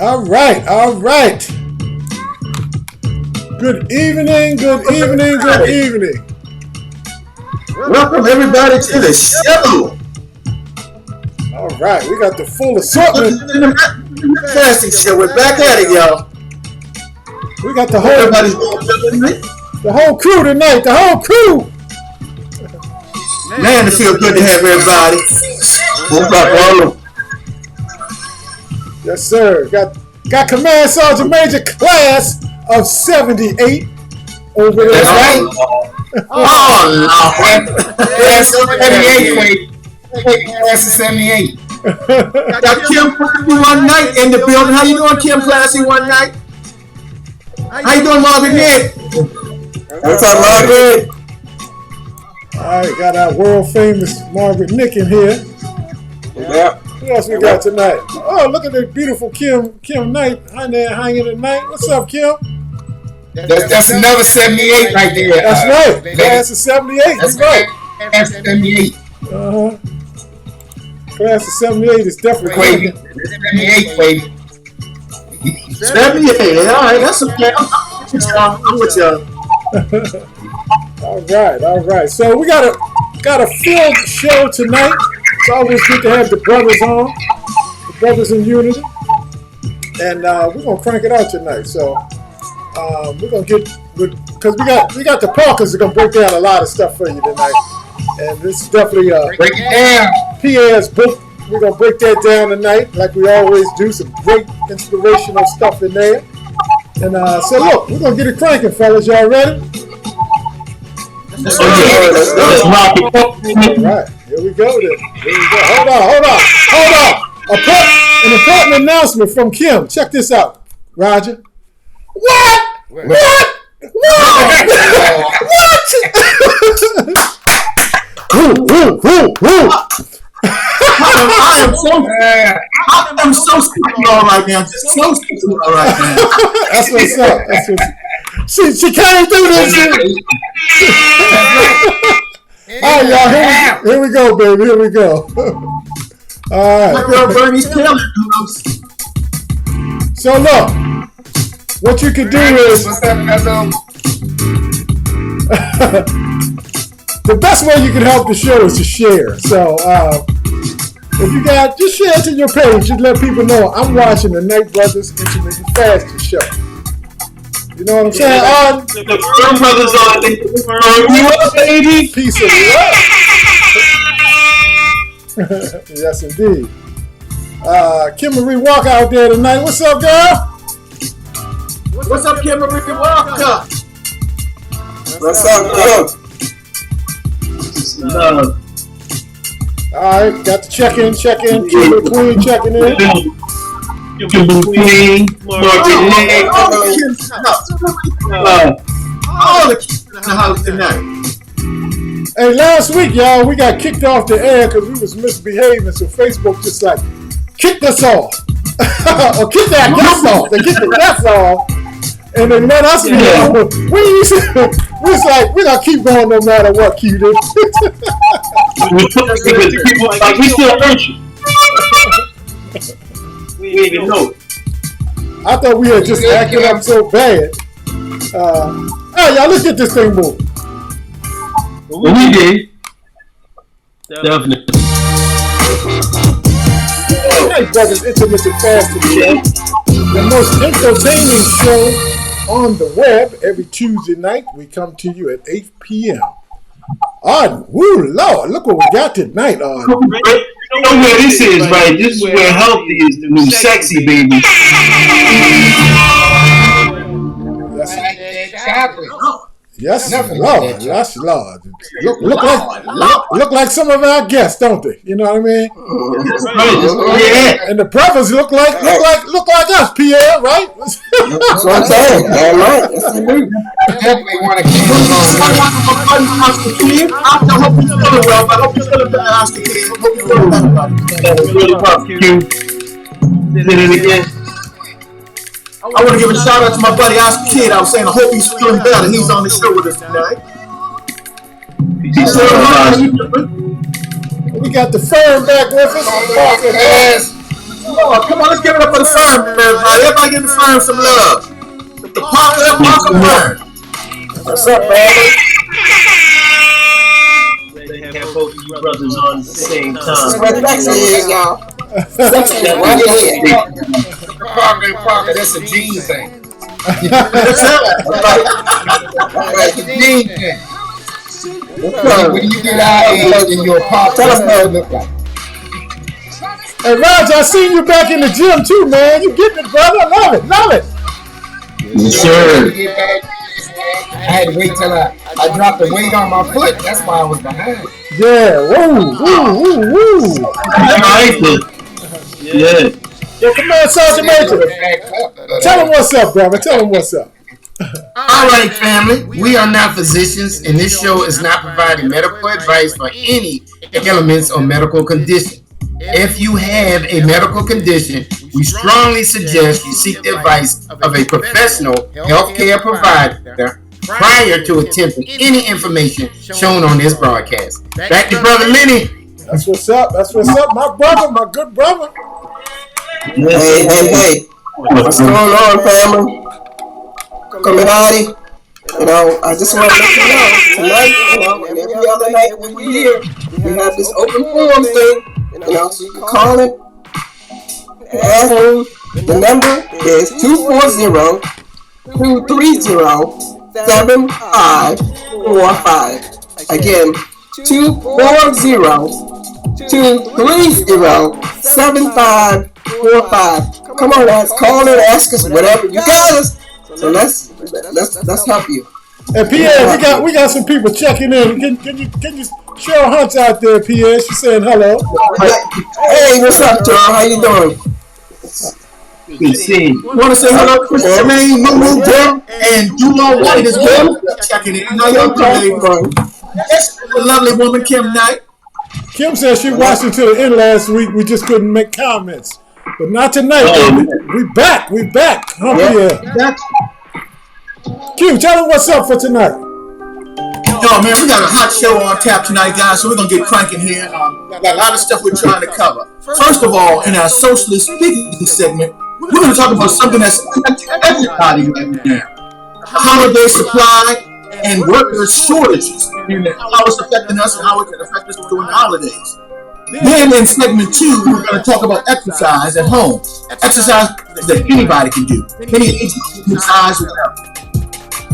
All right, all right. Good evening, good evening, good evening. Welcome everybody to the show. All right, we got the full assortment. Fantastic show. We're back at it, y'all. We got the whole crew tonight. The whole crew. Man, it feels good to have everybody. Yes, sir. Got Command Sergeant Major Class of 78 over there. That's right. Class of 78. Class of 78. Got Kim Classy one night in the building. How you doing, Kim Classy one night? How you doing, Marvin Nick? What's up, Marvin? All right, got our world famous Margaret Nick in here. Yeah. Who else we got tonight? Oh, look at the beautiful Kim Knight hanging at night. What's up, Kim? That's another 78 right there. That's right. Class of 78. That's right. Class of 78. Class of 78 is definitely crazy. 78, baby. 78. All right, that's okay. I'm with y'all. All right. So we got a filled show tonight. It's always good to have the brothers on, the brothers in unity, and we're gonna crank it out tonight. So we're gonna get because we got the Parkers that are gonna break down a lot of stuff for you tonight, and this is definitely break it down. Pierre's book. We're gonna break that down tonight, like we always do. Some great inspirational stuff in there, and so look, we're gonna get it cranking, fellas. Y'all ready? Let's rock it. All right, here we go then. Hold on. An important announcement from Kim. Check this out, Roger. What? I'm so stupid all right now. Just so stupid all right now. That's what's up. She can't do this. All right, y'all. Here we go, baby. Here we go. All right. My girl Bernie's killing. So look, what you can do is the best way you can help the show is to share. So if you got, just share it to your page. Just let people know I'm watching the Knight Brothers Intermittent Fasting Show. You know what I'm saying? The Firm Brothers on the baby. Peace and love. Yes, indeed. Kim Marie Walker out there tonight. What's up, girl? What's up, Kim Marie Walker? What's up, girl? All right, got the check-in. Kimberly Queen checking in. Kimberly Queen, Margaret Nick. All the kids in the house tonight. Hey, last week, y'all, we got kicked off the air because we was misbehaving, so Facebook just like kicked us off. Or kicked our guests off. They kicked the guests off. And then let us know. We was like, we're going to keep going no matter what, Q do. We still hurt you. We didn't even know. I thought we had just acted up so bad. Hey, y'all, let's get this thing moving. We did. Definitely. Knight Brothers Intermittent Fasting Show, the most entertaining show on the web. Every Tuesday night, we come to you at 8 p.m. Woo, Lord, look what we got tonight. You know where this is, right? This is where healthy is the new sexy, baby. Yes, Lord. Yes, Lord. Look like some of our guests, don't they? You know what I mean? Yeah. And the brothers look like us, Pierre, right? That's what I'm saying. All right. Definitely want to keep it I hope you're feeling well, but I hope you're feeling better. I hope you're feeling better. That was really tough, Q. Did it again. I want to give a shout out to my buddy Oscar Kid. I was saying I hope he's feeling better. He's on the show with us tonight. We got the firm back with us. Oh, come on, let's give it up for the firm. firm, everybody. Everybody give the firm some love. The Parker firm. What's up, man? They have both of you brothers on at the same time. That's it, y'all. That's it, right here. Parker, that's a gene thing. That's a gene thing. When you get out and your pop, tell us what it look like. Hey, Raj, I seen you back in the gym too, man. You getting it, brother. I love it. Love it. Yes, sir. I had to wait till I dropped the weight on my foot. That's why I was behind. Yeah. Woo, woo, woo, woo. Yeah. Yo, come on, Sergeant Major. Tell him what's up, brother. Tell him what's up. All right, family. We are not physicians, and this show is not providing medical advice for any elements or medical condition. If you have a medical condition, we strongly suggest you seek the advice of a professional healthcare provider prior to attempting any information shown on this broadcast. Back to Brother Lenny. That's what's up. That's what's up. My brother, my good brother. Hey. What's going on, family? Community. You know, I just want to let you know, tonight, you know, and every other night when we're here, we have this open forum thing, you know, so you can call it, ask him. The number is 240-230-7545. Again, 240-230-7545. Come on, guys, call it, ask us whatever you got us. So let's help you. And Pierre, we got some people checking in. Can you Cheryl Hunt's out there, Pierre? She's saying hello. Hey, what's up, Cheryl? How you doing? Good seeing you. Want to say hello to Chris Maine, Moo Bill, and Dulo White as well. Checking in. How y'all doing? Yes, the lovely woman, Kim Knight. Kim said she watched until the end last week. We just couldn't make comments. But not tonight. We back. Huh, Pierre? Q, tell them what's up for tonight. Yo, man, we got a hot show on tap tonight, guys, so we're going to get cranking here. Got a lot of stuff we're trying to cover. First of all, in our socialist speaking segment, we're going to talk about something that's affecting everybody right now. Holiday supply and worker shortages, and how it's affecting us and how it can affect us during the holidays. Then in segment 2, we're going to talk about exercise at home. Exercise that anybody can do. Any exercise, whatever.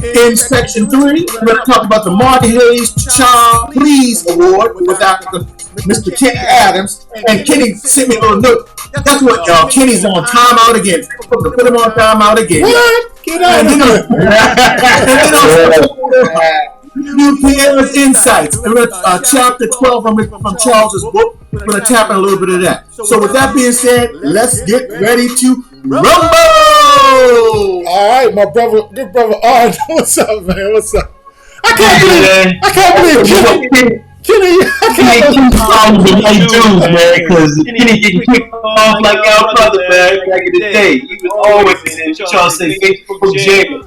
In section 3, we're going to talk about the Marty Hayes Child Please Award with Mr. Kenny Adams. And Kenny sent me a little note. Guess what, y'all? Kenny's on timeout again. Put him on timeout again. What? Get out of here. New Pierre's Insights. Chapter 12 from Charles's book. We're going to tap in a little bit of that. So with that being said, let's get ready to rumble! All right, my brother, good brother Ard, what's up, man? What's up? I can't believe Kenny. Kenny songs are like dudes, man, because Kenny getting kicked off like our brother, man, back in the day. He was always in Charles say Facebook Jam.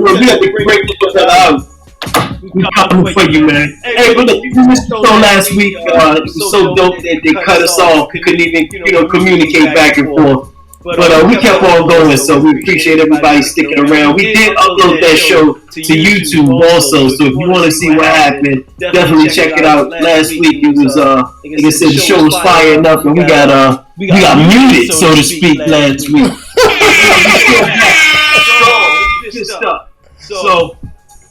We had to break each other out. We coming for you, man. Hey, but look, we missed the show last week. It was so dope that they cut us off. We couldn't even, communicate back and forth. But we kept on going, so we appreciate everybody sticking around. We did upload that show to YouTube also, so if you want to see what happened, definitely check it out. Last week it was, like I said, the show was fire enough, and we got muted, so to speak, last week. Good stuff. So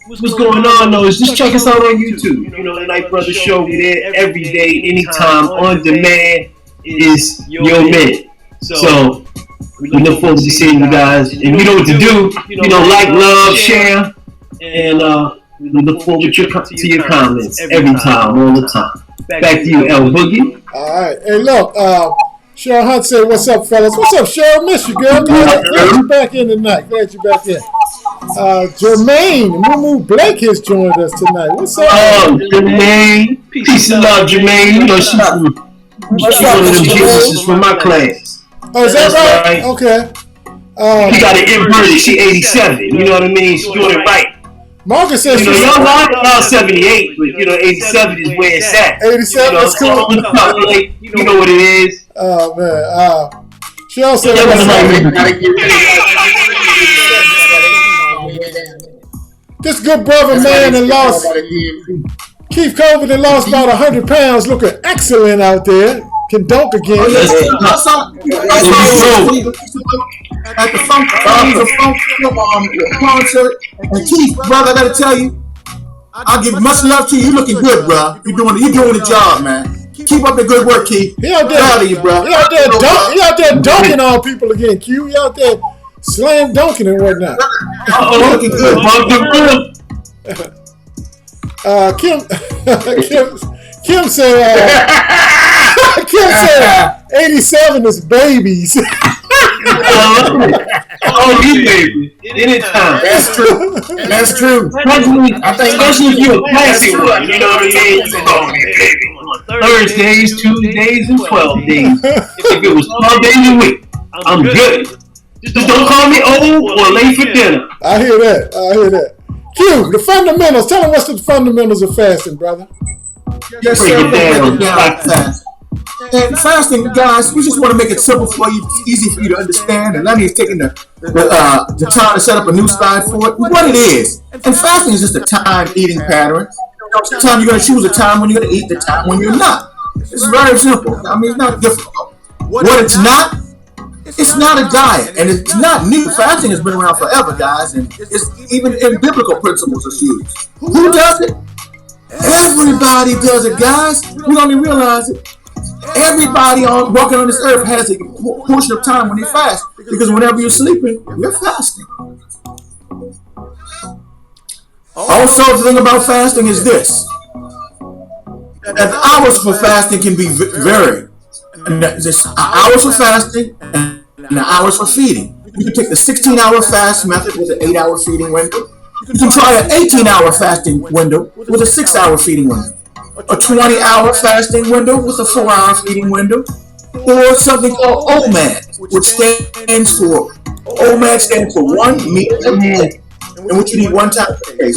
what's going on though is just check us out on YouTube. The Night Brother Show. We're there every day, anytime, on demand is your man. So we look forward to seeing you guys, and you know what to do. Like, love, share, and we look forward to your comments every time, all the time. Back to you, El Boogie. All right. Hey, look, Cheryl Hunt said, "What's up, fellas? What's up, Cheryl? Miss you, girl. Glad you back in tonight. Glad you back in." Jermaine Moo Blake has joined us tonight. What's up? Oh, Jermaine. Peace and love, Jermaine. She's one of them geniuses from my class. Oh, is that right? Okay. He got it inverted. She 87. You know what I mean? She's doing it right. Marcus says y'all lying about 78, but 87 is where it's at. 87 is cool. You know what it is. Oh man. Shell said, Yeah, what's but up? Gotta get rid This good brother man that lost, Keith Colvin that lost about 100 pounds, looking excellent out there. Can dunk again. That's all. At the funk concert, and Keith, brother, I gotta tell you, I give much love to you. You looking good, bro. You doing the job, man. Keep up the good work, Keith. He out there, proud of you, bro. He out there dunking on people again, Q. He out there slam dunking and whatnot. Looking good. Kim said, Kim said 87 is babies. Oh, you baby. Anytime. That's true. That's true. I think especially if you're a classic one, you know what I mean? Thursdays, Tuesdays, and 12 days. If it was 12 days a week, I'm good. Just don't call me old or late for dinner. I hear that. Q, the fundamentals. Tell them what's the fundamentals of fasting, brother. Yes, sir. And fasting, guys, we just want to make it simple for you, easy for you to understand. And Lenny is taking the time to set up a new slide for it. What it is, and fasting is just a time eating pattern. The time you're going to choose a time when you're going to eat, the time when you're not. It's very simple. I mean, it's not difficult. What it's not a diet, and it's not new. Fasting has been around forever, guys, and it's even in biblical principles it's used. Who does it? Everybody does it, guys. We don't even realize it. Everybody walking on this earth has a portion of time when they fast, because whenever you're sleeping, you're fasting. Also, the thing about fasting is this: that the hours for fasting can be varied. And there's hours for fasting and the hours for feeding. You can take the 16-hour fast method with an 8-hour feeding window. You can try an 18-hour fasting window with a 6-hour feeding window. A 20-hour fasting window with a 4-hour feeding window. Or something called OMAD, which stands for one meal a day, in which you need one time per day.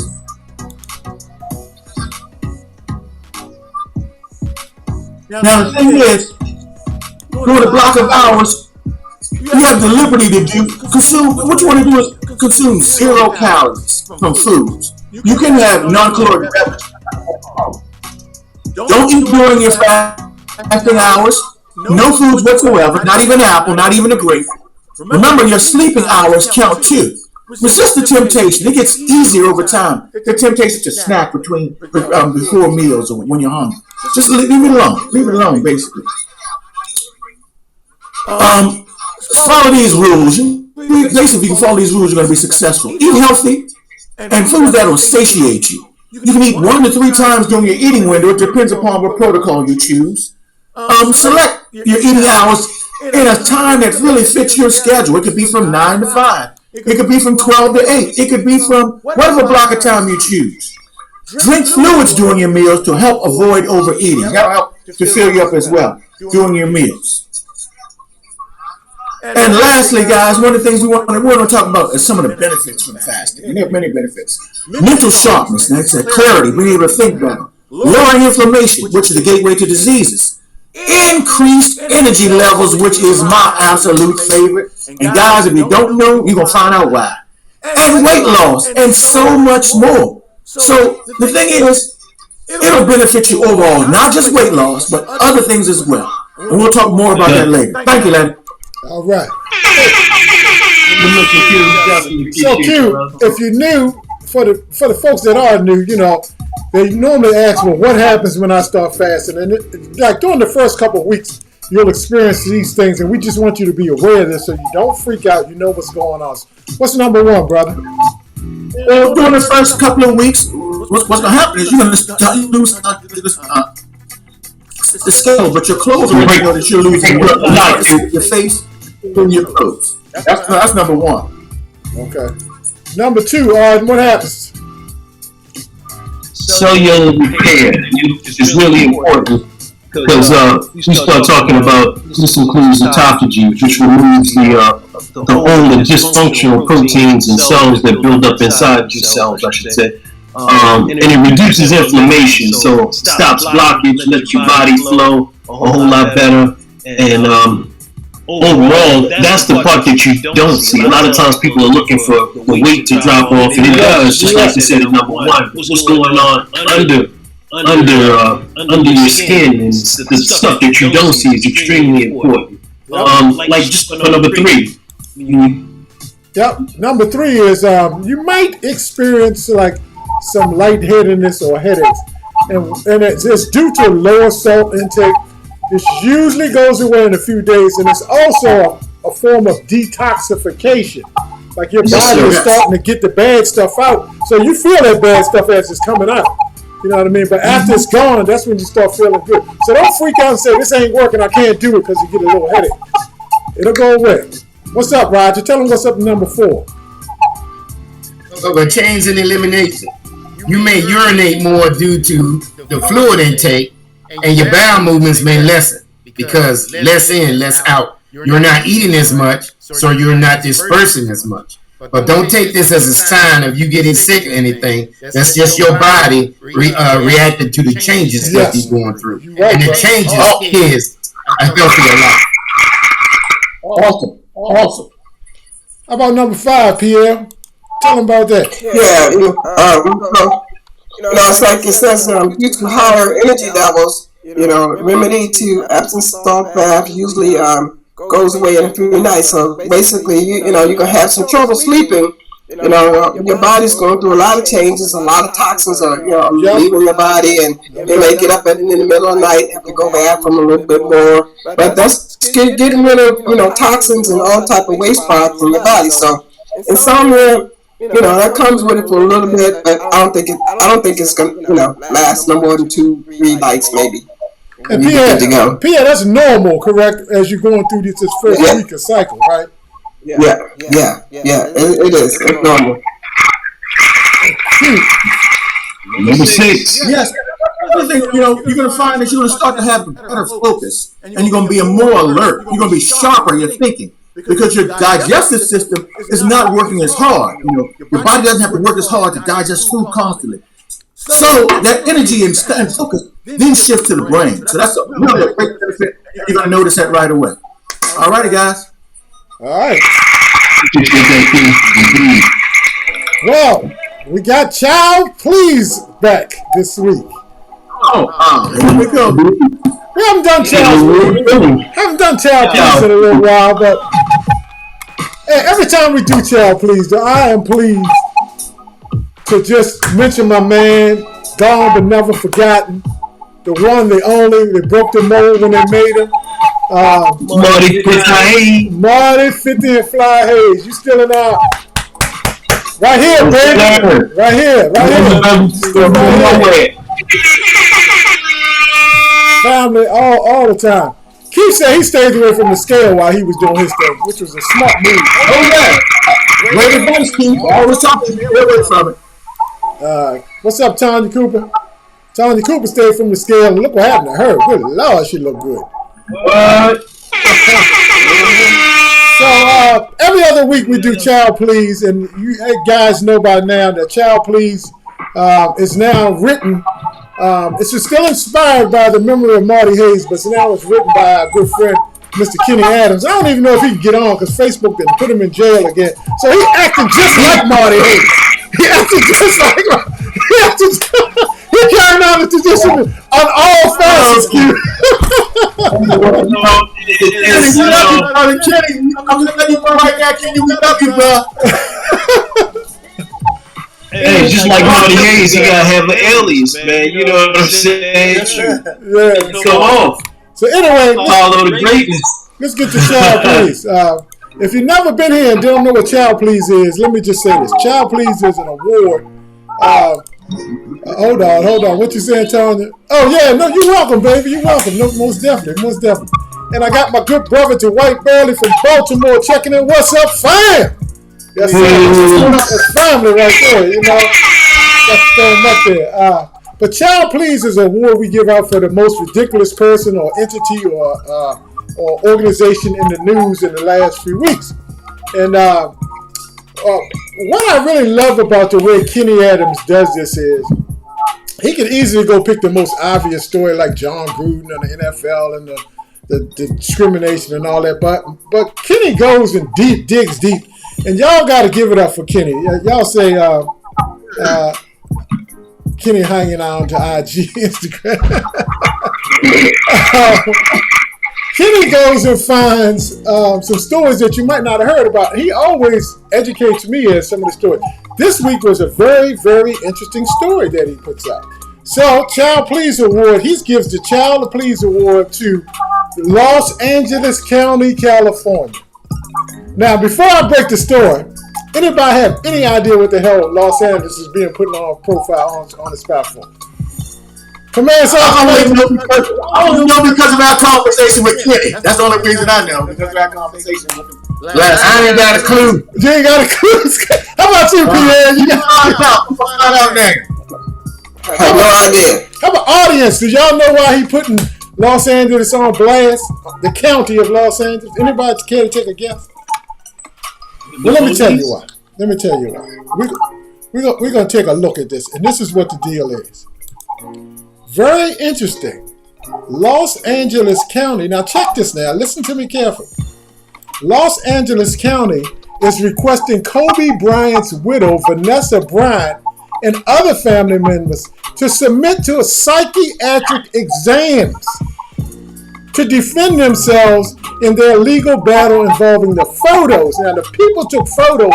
Now the thing is, during a block of hours, you have the liberty to consume. What you want to do is consume 0 calories from foods. You can have non-caloric beverages. Don't eat during your fasting hours. No foods whatsoever. Not even an apple. Not even a grape. Remember, your sleeping hours count too. Resist the temptation. It gets easier over time. The temptation to snack before meals or when you're hungry. Just leave it alone. Leave it alone, basically. Follow these rules. Basically, if you follow these rules, you're going to be successful. Eat healthy and foods that will satiate you. You can eat 1 to 3 times during your eating window. It depends upon what protocol you choose. Select your eating hours in a time that really fits your schedule. It could be from 9 to 5. It could be from 12 to 8. It could be from whatever block of time you choose. Drink fluids during your meals to help avoid overeating. That'll help to fill you up as well during your meals. And lastly, guys, one of the things we want to talk about is some of the benefits from fasting. And there are many benefits. Mental sharpness, that's clarity, being able to think better. Lowering inflammation, which is the gateway to diseases. Increased energy levels, which is my absolute favorite. And guys, if you don't know, you're going to find out why. And weight loss, and so much more. So the thing is, it'll benefit you overall, not just weight loss, but other things as well. And we'll talk more about that later. Thank you, Lenny. All right. So Q, if you're new, for the folks that are new, they normally ask, well, what happens when I start fasting? And like during the first couple of weeks, you'll experience these things, and we just want you to be aware of this so you don't freak out. You know what's going on. What's number one, brother? Well, during the first couple of weeks, what's going to happen is you're going to lose the scale, but your clothes are going to know that you're losing your face and your clothes. That's number one. Okay. Number two, what happens? Cellular repair is really important because we start talking about this includes autophagy, which removes the old dysfunctional proteins and cells that build up inside your cells, I should say. And it reduces inflammation, so stops blockage, lets your body flow a whole lot better, and overall, that's the part that you don't see. A lot of times people are looking for the weight to drop off, and it does, just like you said in number one. What's going on under your skin, and the stuff that you don't see is extremely important. Like just for number three. Yep. Number three is you might experience like some lightheadedness or headaches, and it's due to lower salt intake. This usually goes away in a few days, and it's also a form of detoxification. Like your body is starting to get the bad stuff out, so you feel that bad stuff as it's coming out. You know what I mean? But after it's gone, that's when you start feeling good. So don't freak out and say, this ain't working, I can't do it, because you get a little headache. It'll go away. What's up, Roger? Tell them what's up in number 4. So a change in elimination. You may urinate more due to the fluid intake, and your bowel movements may lessen because less in, less out. You're not eating as much, so you're not dispersing as much. But don't take this as a sign of you getting sick or anything. That's just your body reacting to the changes that you're going through. And the changes is a healthier life. Awesome. How about number 5, Pierre? Tell them about that. It's like it says, due to higher energy levels, remedy to Epsom salt bath usually goes away in a few nights. So basically, you're gonna have some trouble sleeping. Your body's going through a lot of changes, a lot of toxins are leaving your body, and they may get up in the middle of the night, have to go bathroom a little bit more. But that's getting rid of toxins and all type of waste products in your body. So insomnia, that comes with it for a little bit, but I don't think it's gonna last no more than 2-3 nights maybe. And Pierre, that's normal, correct? As you're going through this first week of cycle, right? Yeah. It is. It's normal. Number 6. Yes. Another thing, you're going to find that you're going to start to have better focus, and you're going to be more alert. You're going to be sharper in your thinking because your digestive system is not working as hard. Your body doesn't have to work as hard to digest food constantly. So that energy and focus then shifts to the brain. So that's a really great benefit. You're going to notice that right away. All righty, guys. All right. Well, we got Child Please back this week. Here we go. We haven't done Child Please in a little while, but hey, every time we do Child Please, I am pleased to just mention my man, gone but never forgotten, the one, the only, they broke the mold when they made him. Marty 50 and Fly Hayes. You still in our right here, baby. Right here. Family all the time. Keith said he stayed away from the scale while he was doing his thing, which was a smart move. Oh yeah. Great advice, Keith. Always talking away from it. What's up, Tanya Cooper? Tanya Cooper stayed from the scale, and look what happened to her. Good Lord, she looked good. What? So every other week we do Child Please, and you guys know by now that Child Please is now written. It's still inspired by the memory of Marty Hayes, but now it's written by our good friend Mr. Kenny Adams. I don't even know if he can get on because Facebook didn't put him in jail again. So he acted just like Marty Hayes. He acted just like he carried on the tradition on all facets. I'm going to let you know right now, Kenny. We love you, bro. Hey, just like Marty Hayes, you gotta have an alias, man. You know what I'm saying? Come on. So anyway, follow the greatness. Let's get to Child Please. If you've never been here and don't know what Child Please is, let me just say this. Child Please is an award. Hold on. What you saying, Tanya? Oh, yeah, no, you're welcome, baby. You're welcome. No, most definitely. And I got my good brother to White Burley from Baltimore checking in. What's up, fam? Yes, sir. That's family right there, That's them up there. But Child Please is an award we give out for the most ridiculous person or entity or organization in the news in the last few weeks. And what I really love about the way Kenny Adams does this is he can easily go pick the most obvious story like John Gruden and the NFL and the discrimination and all that. But Kenny goes and digs deep, and y'all got to give it up for Kenny. Y'all say Kenny hanging on to IG, Instagram. Kenny goes and finds some stories that you might not have heard about. He always educates me as some of the stories. This week was a very, very interesting story that he puts out. So, Child Please Award, he gives the Child Please Award to Los Angeles County, California. Now, before I break the story, anybody have any idea what the hell Los Angeles is being put on profile on this platform? Command I only know because of our conversation with Kenny. That's the only reason I know, because of our conversation with him. I ain't got a clue. You ain't got a clue? How about you, Pierre? You find out now. I have no idea. How about audience? Do y'all know why he putting Los Angeles on blast? The county of Los Angeles? Anybody care to take a guess? Well, let me tell you why. We're going to take a look at this, and this is what the deal is. Very interesting. Los Angeles County, now check this now, listen to me carefully. Los Angeles County is requesting Kobe Bryant's widow, Vanessa Bryant, and other family members to submit to a psychiatric exams to defend themselves in their legal battle involving the photos. Now, the people took photos,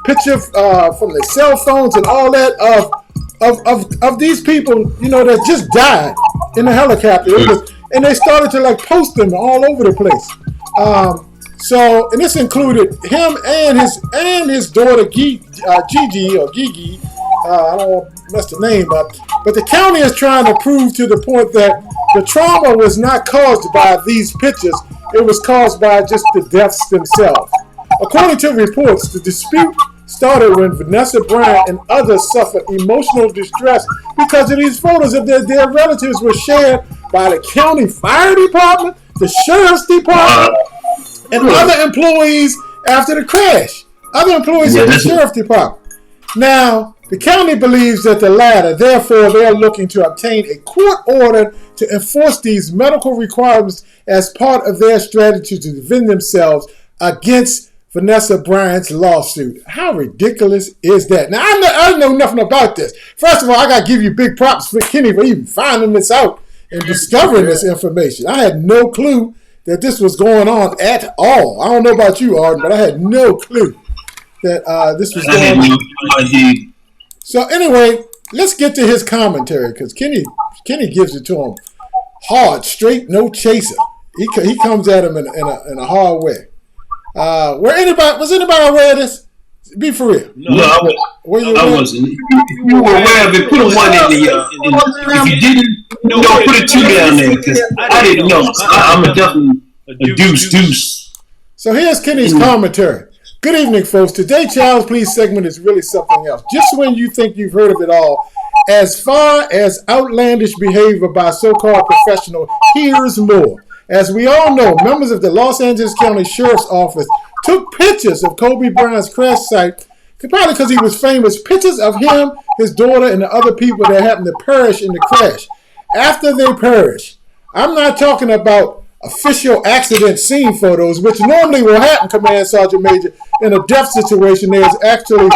pictures from their cell phones and all that of these people, you know, that just died in a helicopter. And they started to like post them all over the place. So, and this included him and his daughter Gigi. I don't want to mess the name up, but the county is trying to prove to the point that the trauma was not caused by these pictures. It was caused by just the deaths themselves. According to reports, the dispute started when Vanessa Bryant and others suffered emotional distress because of these photos of their dead relatives were shared by the county fire department, the sheriff's department, and other employees after the crash. Other employees of the sheriff's department. Now, the county believes that the latter, therefore, they are looking to obtain a court order to enforce these medical requirements as part of their strategy to defend themselves against Vanessa Bryant's lawsuit. How ridiculous is that? Now, I know nothing about this. First of all, I got to give you big props for Kenny for even finding this out and discovering this information. I had no clue that this was going on at all. I don't know about you, Arden, but I had no clue that this was going on. So anyway, let's get to his commentary because Kenny gives it to him hard, straight, no chaser. He comes at him in a hard way. Was anybody aware of this? Be for real. No, I wasn't. If you were aware of it, put a one in the. If you didn't, put a two down there because I didn't know. I'm definitely a deuce. So here's Kenny's commentary. Good evening, folks. Today, Child's Please segment is really something else. Just when you think you've heard of it all, as far as outlandish behavior by so-called professionals, here's more. As we all know, members of the Los Angeles County Sheriff's Office took pictures of Kobe Bryant's crash site, probably because he was famous, pictures of him, his daughter, and the other people that happened to perish in the crash. After they perished, I'm not talking about official accident scene photos, which normally will happen, Command Sergeant Major, in a death situation. There's actually,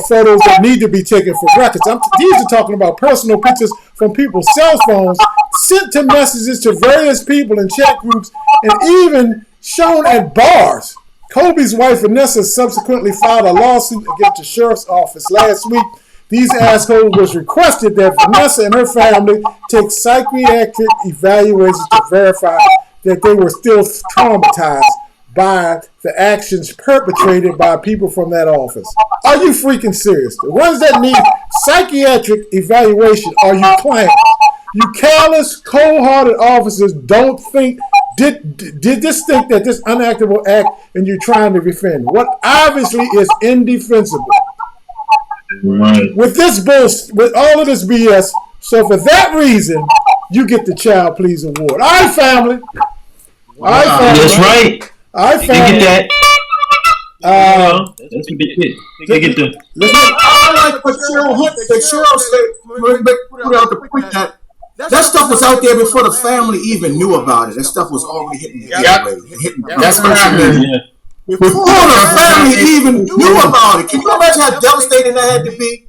photos that need to be taken for records. These are talking about personal pictures from people's cell phones, sent to messages to various people in chat groups, and even shown at bars. Kobe's wife, Vanessa, subsequently filed a lawsuit against the sheriff's office last week. These assholes was requested that Vanessa and her family take psychiatric evaluations to verify that they were still traumatized by the actions perpetrated by people from that office. Are you freaking serious? The ones that need psychiatric evaluation are you clowns. You callous, cold-hearted officers did this think that this unactable act and you're trying to defend what obviously is indefensible. Right. With all of this BS, so for that reason, you get the Child Please Award. All right, family. All right, family. That's right. All right, family. Get that. That's a big hit. They get the. I like what Cheryl said. Put out the point that That stuff was out there before the family even knew about it. That stuff was already hitting the airwaves. That's what I mean. Before the family even knew about it. Can you imagine how devastating that had to be?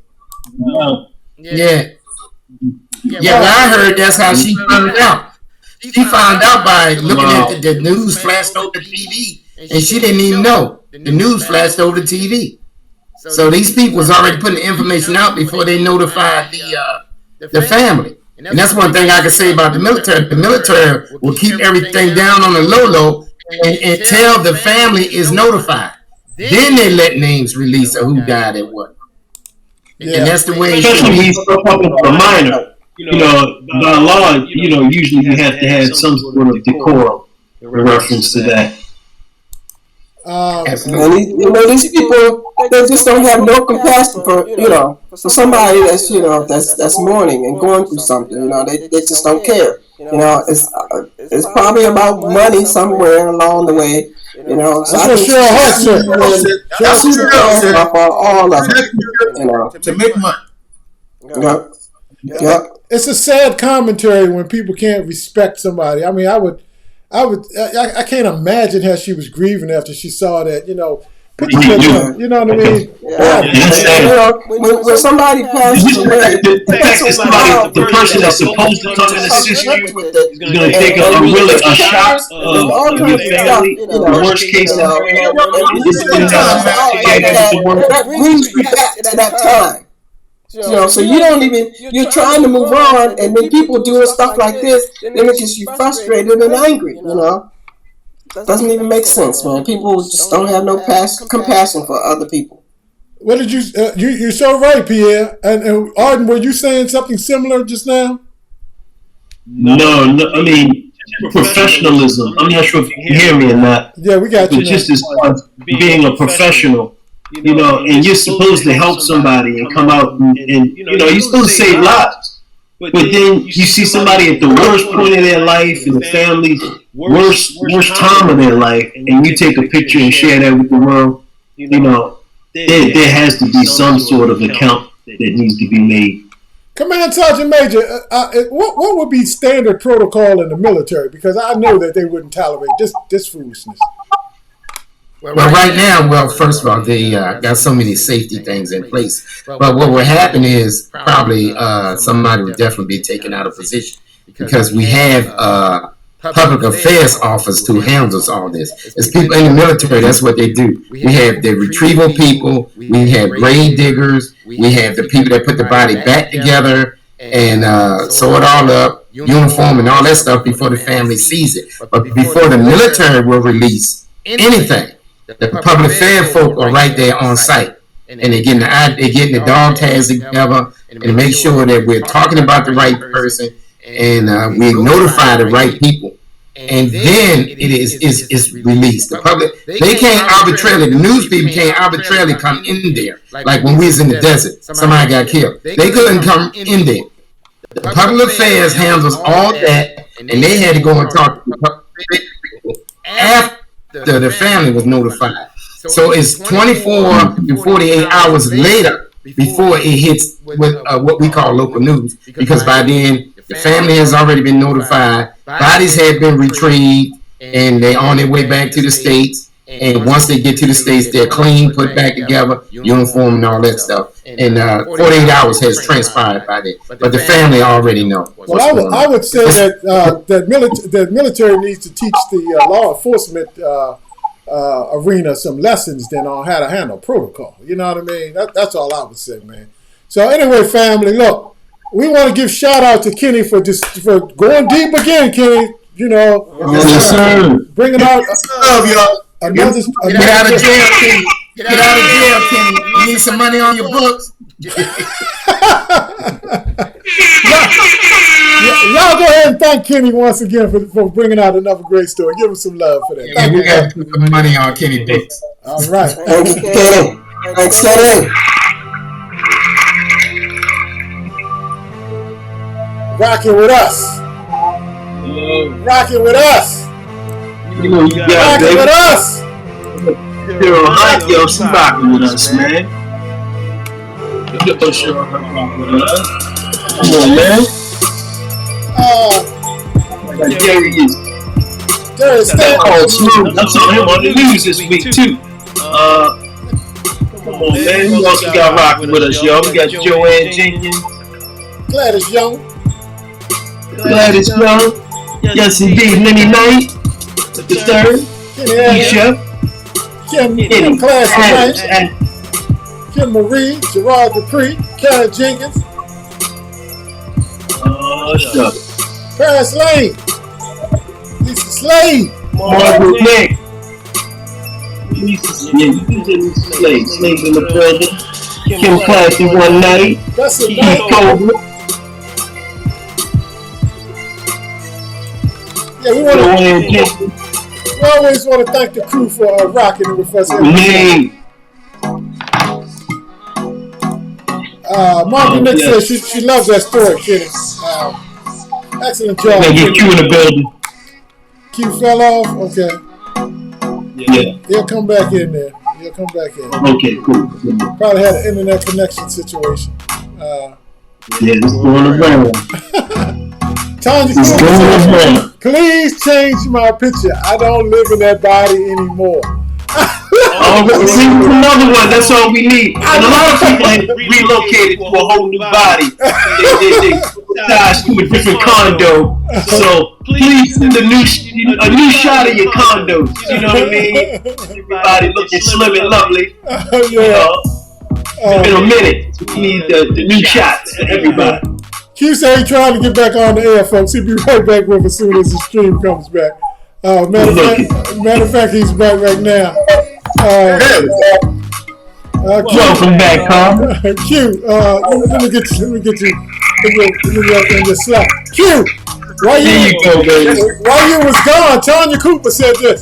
Yeah. Yeah, well, I heard that's how she found out. She found out by looking at the news flashed over the TV, and she didn't even know. The news flashed over the TV. So these people was already putting the information out before they notified the family. And that's one thing I can say about the military. The military will keep everything down on the low and tell the family is notified. Then they let names release of who died and what. And that's the way. Especially when you start talking about a minor. By law, usually you have to have some sort of decorum in reference to that. These people, they just don't have no compassion for for somebody that's that's mourning and going through something. They just don't care. It's probably about money somewhere along the way. So that's what Cheryl Hart said. That's what Cheryl said. All of it. To make money. Yep. It's a sad commentary when people can't respect somebody. I mean, I can't imagine how she was grieving after she saw that. You know what I mean? When somebody passes away, the person that's supposed to come and assist you is going to take a shot of your family. The worst case scenario, that brings you back to that time. So you don't even, you're trying to move on, and then people doing stuff like this, then it gets you frustrated and angry, Doesn't even make sense, man. People just don't have no compassion for other people. What did you, you're so right, Pierre. And Arden, were you saying something similar just now? No, I mean, professionalism. I'm not sure if you hear me or not. Yeah, we got you. But just as far as being a professional, and you're supposed to help somebody and come out and you're supposed to save lives. But then you see somebody at the worst point of their life and the family's worst time of their life, and you take a picture and share that with the world, there has to be some sort of account that needs to be made. Command Sergeant Major, what would be standard protocol in the military? Because I know that they wouldn't tolerate this foolishness. Well, right now, first of all, they got so many safety things in place. But what will happen is probably somebody will definitely be taken out of position because we have public affairs office who handles all this. As people in the military, that's what they do. We have the retrieval people, we have grave diggers, we have the people that put the body back together and sew it all up, uniform and all that stuff before the family sees it. But before the military will release anything, the public affairs folk are right there on site, and they're getting the dog tags together and make sure that we're talking about the right person and we notify the right people, and then it is released. The public, they can't arbitrarily, the news people can't arbitrarily come in there. Like when we was in the desert, somebody got killed. They couldn't come in there. The public affairs handles all that, and they had to go and talk to the public people after the family was notified. So it's 24 to 48 hours later before it hits with what we call local news, because by then the family has already been notified, bodies have been retrieved, and they're on their way back to the States. And once they get to the States, they're clean, put back together, uniform and all that stuff. And 48 hours has transpired by then. But the family already know. Well, I would say that military needs to teach the law enforcement arena some lessons then on how to handle protocol. You know what I mean? That's all I would say, man. So anyway, family, look, we want to give shout out to Kenny for going deep again, Kenny. Yes, sir. Bringing out y'all. Get out of jail, Kenny. Get out of jail, Kenny. You need some money on your books. Y'all go ahead and thank Kenny once again for bringing out another great story. Give him some love for that. Yeah, we got to put the money on Kenny books. All right. Thank you, Kenny. Thanks, Kenny. Rocking with us. Rocking with us. You got rocking with us. You're right, yo. She rocking with us, man. Come on, man. Jerry is. Darius Stanton. Oh, smooth. I saw him on the news this week too. Come on, man. Who else we got rocking with us, yo? We got Joanne Jenkins. Gladys Young. Gladys Young. Yes, indeed. Lenny Knight. The third. Keisha. Kim Class Knight. Kim Marie. Gerard Dupree. Karen Jenkins. Stuff. Paris Lane. Lisa Slade. Margaret Nick. Lisa Slade. Slade in the building. Kim Classy one night. That's a Keith night. Cobra. Yeah, we always want to thank the crew for rocking it with us. Margaret Nick says she loves that story, Kenny. Excellent job. Get Q in the building. Q fell off? Okay. Yeah. He'll come back in there. Okay, cool. Probably had an internet connection situation. It's going around. Tanya Cooper, please change my picture. I don't live in that body anymore. See, another one. That's all we need. And a lot of people have relocated to a whole new body. They attached to a different condo. So please send a new shot of your condos. You know what I mean? Everybody looking slim and lovely. It's been a minute. We need the new shots for everybody. Q said he's trying to get back on the air, folks. He'll be right back with us as soon as the stream comes back. Matter of fact, he's back right now. Welcome back, Carl. Q, let me get you in your slot. Q, while you was gone, Tanya Cooper said this.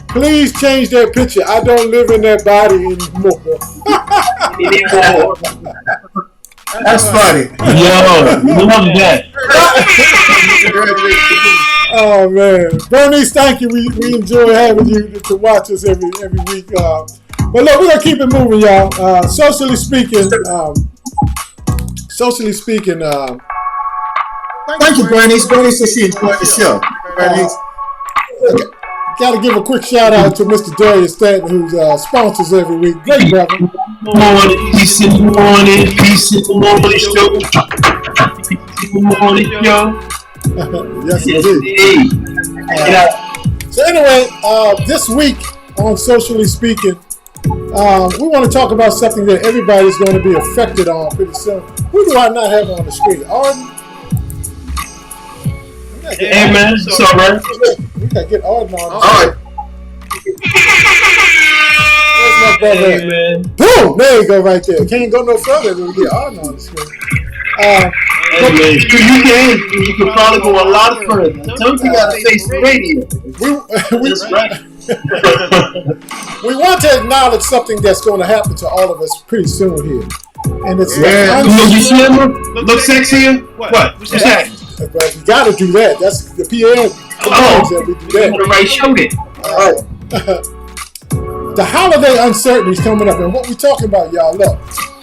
Please change that picture. I don't live in that body anymore. That's funny. Yo, love that. Oh man, Bernice, thank you. We enjoy having you to watch us every week. But look, we're gonna keep it moving, y'all. Socially speaking. Thank you, Bernice. Bernice said she enjoyed the show. Bernice. Got to give a quick shout out to Mr. Darius Stanton, who sponsors every week. Great brother. Peace in the morning, peace in the morning show. Yes, indeed. So anyway, this week on Socially Speaking, we want to talk about something that everybody's going to be affected on pretty soon. Who do I not have on the screen? Arden? Hey man, it's all right. We got to get Arden on. All right. Where's my brother? Hey, man. Boom! There you go right there. Can't go no further than we get Arden on the screen. Hey, man, you can probably go a lot further. Don't you got to face the radio. That's right. We want to acknowledge something that's going to happen to all of us pretty soon here. And it's you slimmer? Look sexier? What? What's that? But you got to do that. That's the PA. That we do that. Right, showed it. All right. The holiday uncertainty is coming up, and what we're talking about, y'all. Look,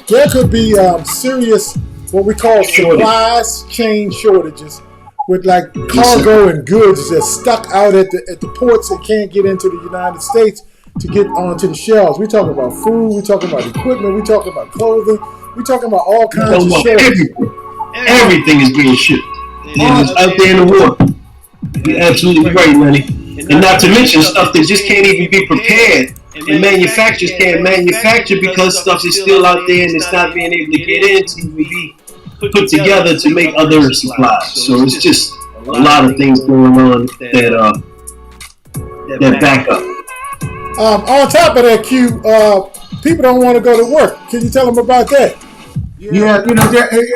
there could be serious, what we call supplies chain shortages, with like cargo and goods that's stuck out at the ports and can't get into the United States to get onto the shelves. We're talking about food. We're talking about equipment. We're talking about clothing. We're talking about all kinds of shit. Everything is being shipped. It's out there in the water. You're absolutely right, Lenny. And not to mention stuff that just can't even be prepared. And manufacturers can't manufacture because stuff is still out there and it's not being able to get in to be put together to make other supplies. So it's just a lot of things going on that back up. On top of that, Q, people don't want to go to work. Can you tell them about that? Yeah,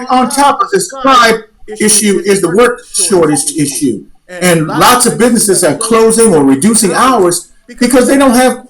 on top of the supply issue is the work shortage issue. And lots of businesses are closing or reducing hours because they don't have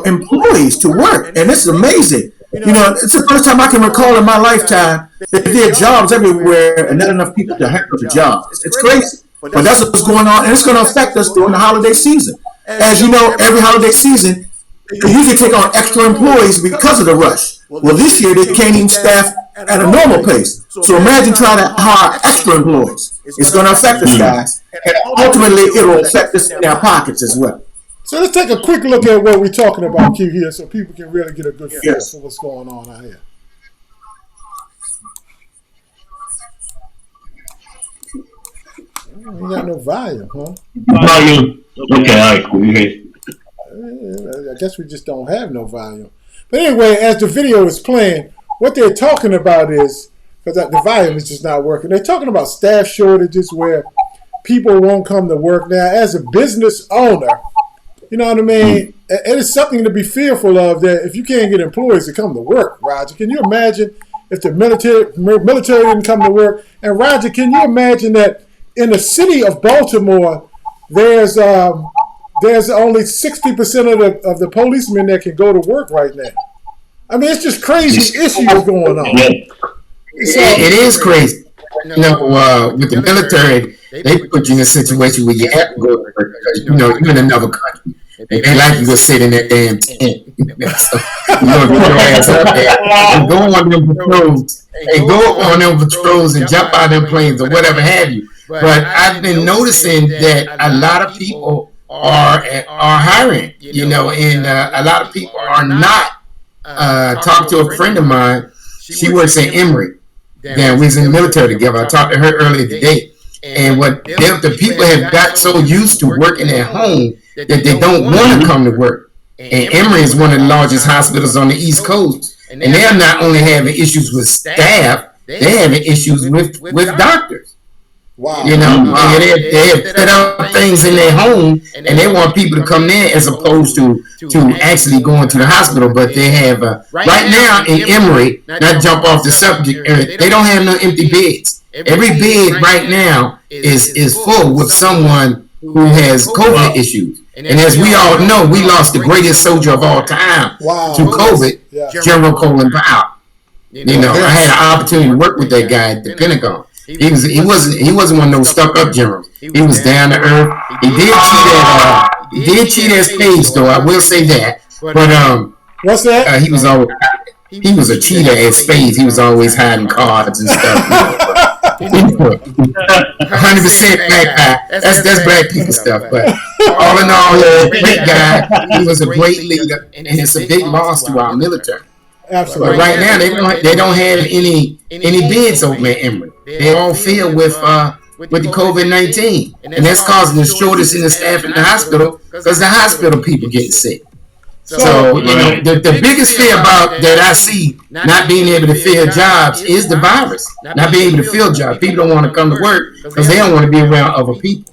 employees to work. And this is amazing. It's the first time I can recall in my lifetime that there are jobs everywhere and not enough people to handle the jobs. It's crazy. But that's what's going on, and it's going to affect us during the holiday season. As you know, every holiday season, they usually take on extra employees because of the rush. Well, this year they can't even staff at a normal pace. So imagine trying to hire extra employees. It's going to affect us, guys. And ultimately, it will affect us in our pockets as well. So let's take a quick look at what we're talking about, Q, here, so people can really get a good feel for what's going on out here. You got no volume, huh? Volume. Okay, all right, cool. I guess we just don't have no volume. But anyway, as the video is playing, what they're talking about is, because the volume is just not working, they're talking about staff shortages where people won't come to work. Now, as a business owner, you know what I mean? It is something to be fearful of, that if you can't get employees to come to work, Roger. Can you imagine if the military didn't come to work? And Roger, can you imagine that in the city of Baltimore, there's only 60% of the policemen that can go to work right now? I mean, it's just crazy issues going on. It is crazy. You know, with the military, they put you in a situation where you have to go to work because, you know, you're in another country. They like you to sit in that damn tent. So, you know, get your ass up there and go on them patrols and jump out of them planes or whatever have you. But I've been noticing that a lot of people are hiring, you know, and a lot of people are not. Talked to a friend of mine. She works at Emory. Damn, we was in the military together. I talked to her earlier today. And what the people have got so used to working at home that they don't want to come to work. And Emory is one of the largest hospitals on the East Coast. And they're not only having issues with staff, they're having issues with doctors. Wow. You know, they have set up things in their home, and they want people to come there as opposed to actually going to the hospital. But they have, right now in Emory, not jump off the subject, they don't have no empty beds. Every bed right now is full with someone who has COVID issues. And as we all know, we lost the greatest soldier of all time to COVID, General Colin Powell. You know, I had an opportunity to work with that guy at the Pentagon. He wasn't one of those stuck up generals. He was down to earth. He did cheat at spades, though. I will say that. But what's that? He was a cheater at spades. He was always hiding cards and stuff. 100% black guy. That's black people stuff. But all in all, he was a great guy. He was a great leader, and it's a big loss to our military. Absolutely. But right now, they don't have any beds open at Emory. They all filled with the COVID-19, and that's causing the shortage in the staff in the hospital because the hospital people getting sick. So you know, the biggest fear about that I see not being able to fill jobs is the virus. Not being able to fill jobs. People don't want to come to work because they don't want to be around other people.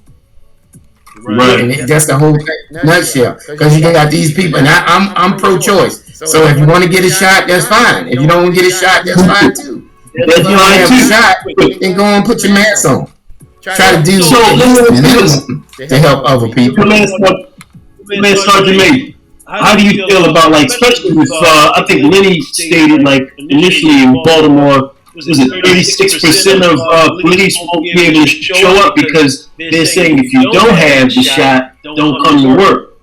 Right. And that's the whole thing, nutshell. Because you got these people, and I'm pro-choice. So if you want to get a shot, that's fine. If you don't want to get a shot, that's fine too. If you don't have a shot, then go and put your mask on. Try to do minimum to help other people. Let's start to make. How do you feel about, like, especially with, I think Lenny stated, like, initially in Baltimore, was it 36% of police won't be able to show up because they're saying if you don't have the shot, don't come to work.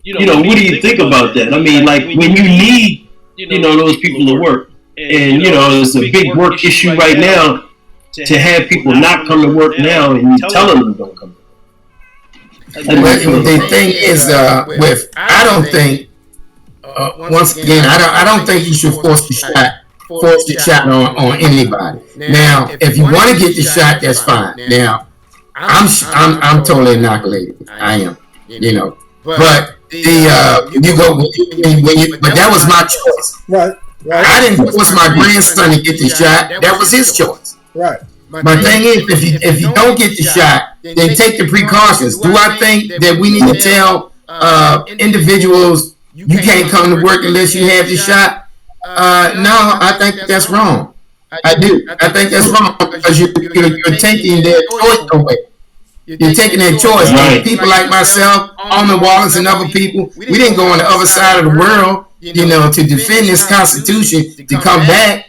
You know, what do you think about that? I mean, like, when you need, you know, those people to work, and, you know, it's a big work issue right now to have people not come to work now and you telling them don't come to work. The thing is, I don't think, once again, I don't think you should force the shot on anybody. Now, if you want to get the shot, that's fine. Now, I'm totally inoculated. I am, you know, but you go but that was my choice. Right. I didn't force my grandson to get the shot. That was his choice. Right. My thing is, if you don't get the shot, then take the precautions. Do I think that we need to tell individuals you can't come to work unless you have the shot? No, I think that's wrong. I do. I think that's wrong because you're taking their choice away. You're taking their choice. Right. People like myself, Almond Wallace, and other people, we didn't go on the other side of the world, you know, to defend this Constitution, to come back.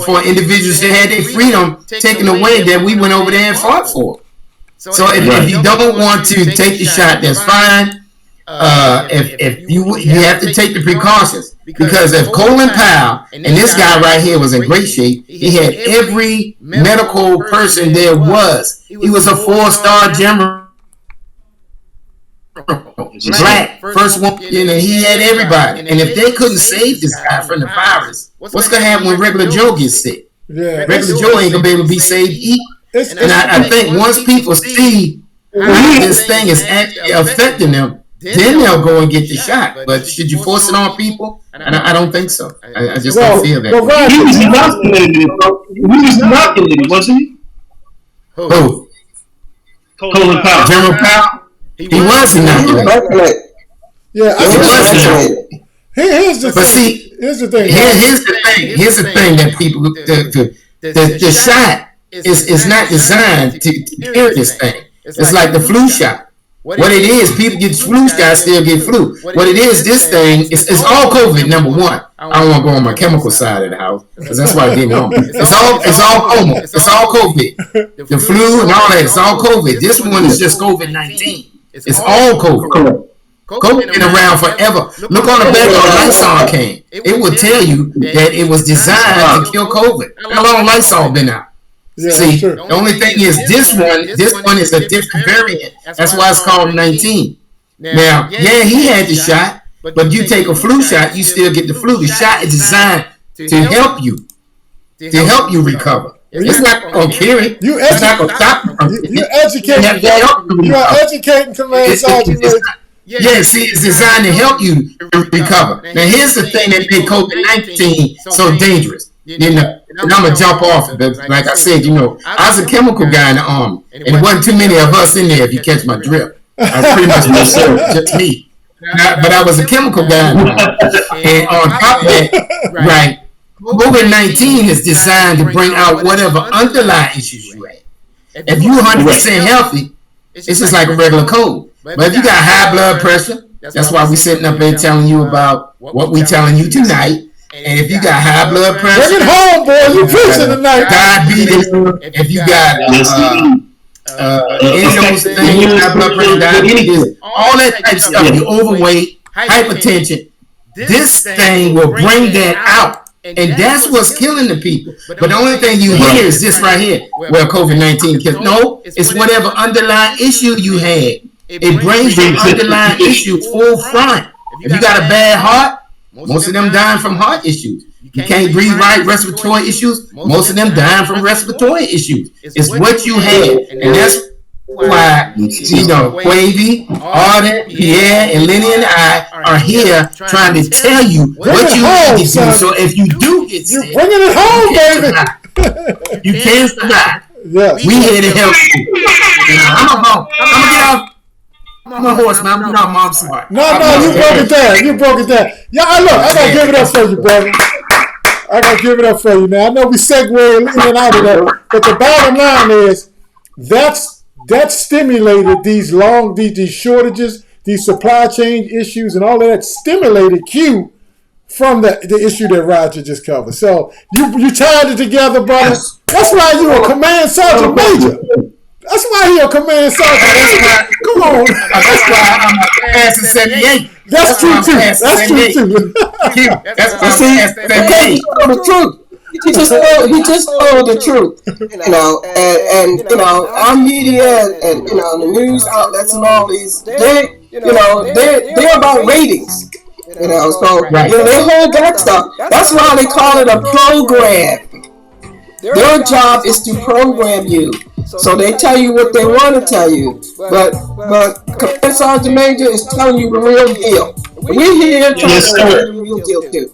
For individuals that had their freedom taken away that we went over there and fought for. So if you don't want to take the shot, that's fine. if you have to take the precautions, because if Colin Powell and this guy right here was in great shape, he had every medical person there was. He was a 4-star general. Black, first one, he had everybody. And if they couldn't save this guy from the virus, what's going to happen when regular Joe gets sick? Yeah. Regular Joe ain't going to be able to be saved either. And I think once people see this thing is actually affecting them, then they'll go and get the shot. But should you force it on people? I don't think so. I just don't feel that. He was inoculated, bro. He was inoculated, wasn't he? Who? Colin Powell. General Powell? He was inoculated. Yeah, here's the thing. Here's the thing that people, the shot is not designed to cure this thing. It's like the flu shot. What it is, people get flu shots, still get flu. What it is, this thing is all COVID. Number one, I don't want to go on my chemical side of the house because that's why I didn't know. It's all coma. It's all COVID. The flu and all that. It's all COVID. This one is just COVID-19. It's all COVID. COVID been around forever. Look on the back of the Lysol can. It will tell you that it was designed to kill COVID. How long Lysol been out? Yeah, see, sure. The only thing is this one is a different variant. That's why it's called 19. Now, yeah, he had the shot, but you take a flu shot, you still get the flu. The shot is designed to help you recover. It's not going to cure it. It's not going to stop it. You're educating Command Sergeant. Yeah, see, it's designed to help you recover. Now, here's the thing that made COVID-19 so dangerous. And I'm going to jump off. Like I said, I was a chemical guy in the Army. And there wasn't too many of us in there, if you catch my drift. I was pretty much myself, just me. But I was a chemical guy in the Army. And on top of that, right, COVID-19 is designed to bring out whatever underlying issues you have. If you're 100% healthy, it's just like a regular cold. But if you got high blood pressure, that's why we're sitting up here telling you about what we're telling you tonight. And if you got high blood pressure, bring it home, boy. You preaching tonight. Diabetes. If you got high blood pressure, diabetes, all that type of stuff. You're overweight, hypertension. This thing will bring that out. And that's what's killing the people. But the only thing you hear is this right here, where COVID-19 kills. No, it's whatever underlying issue you had. It brings the underlying issue full front. If you got a bad heart, most of them dying from heart issues. You can't breathe right, respiratory issues. Most of them dying from respiratory issues. It's what you had. And that's why, Quavy, Arden, Pierre, and Lenny and I are here trying to tell you what you need to do. So if you do get sick, you're bringing it home, baby. You can survive. Yes. We here to help you. I'm a horse, man. I'm not mom smart. No, you broke it down. Yeah, look, I gotta give it up for you, brother. I gotta give it up for you. Now I know we segue in and out of that, but the bottom line is that stimulated these shortages, these supply chain issues, and all of that stimulated Q from the issue that Roger just covered. So you tied it together, brother. That's why you a command sergeant major. That's why he a command sergeant. Come on. That's why I'm a Master 78. That's true too. That's true too. That's the truth. He just told the truth. And our media and the news outlets and all these, they're about ratings. So they hold back stuff. That's why they call it a program. Their job is to program you. So they tell you what they want to tell you. But Command Sergeant Major is telling you the real deal. We're here trying to tell you the real deal too.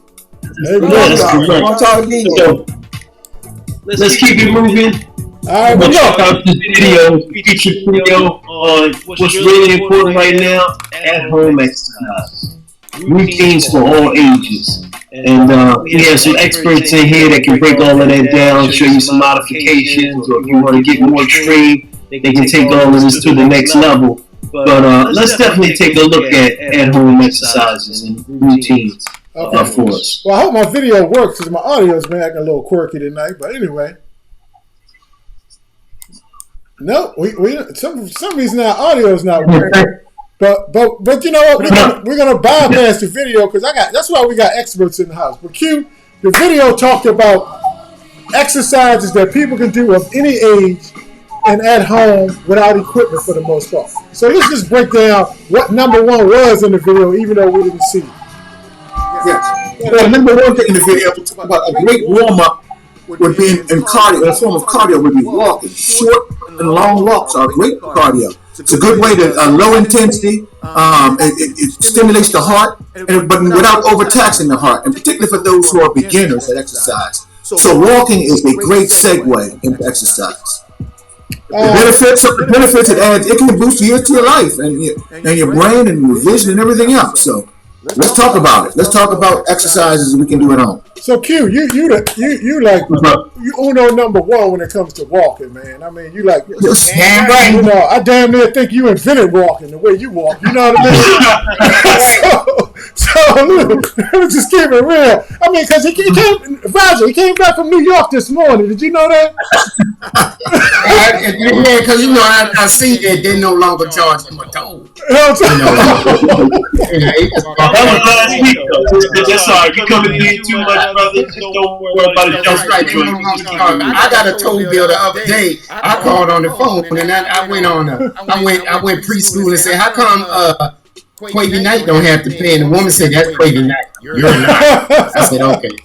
Let's keep it moving. All right, we'll check out this feature video on what's really important right now: at-home exercise, routines for all ages. And we have some experts in here that can break all of that down, show you some modifications, or if you want to get more extreme, they can take all of this to the next level. But let's definitely take a look at home exercises and routines for us. Well, I hope my video works because my audio's been acting a little quirky tonight. But anyway, no, we some reason our audio's not working. But you know what? We're gonna bypass the video because that's why we got experts in the house. But Q, the video talked about exercises that people can do of any age and at home without equipment for the most part. So let's just break down what number one was in the video, even though we didn't see it. Yes. Well, number one thing in the video, about a great warm up would be in cardio. A form of cardio would be walking. Short and long walks are great cardio. It's a good way to low intensity. It stimulates the heart, but without overtaxing the heart, and particularly for those who are beginners at exercise. So walking is a great segue into exercise. The benefits it adds, it can boost years to your life and your brain and your vision and everything else. So let's talk about it. Let's talk about exercises we can do at home. So Q, you uno number one when it comes to walking, man. I mean, you like, right. You know, I damn near think you invented walking the way you walk. You know what I mean? so let me just keep it real. I mean, because he came back from New York this morning. Did you know that? Yeah, because you know I see that they no longer charge him a toll. That was last week, though. That's all right. You coming in too much, brother. Just don't worry about it. That's right. I got a toll bill the other day. I called on the phone and I went on. I went preschool and said, "How come Quavy Knight don't have to pay?" And the woman said, "That's Quavy Knight. You're not." I said, "Okay."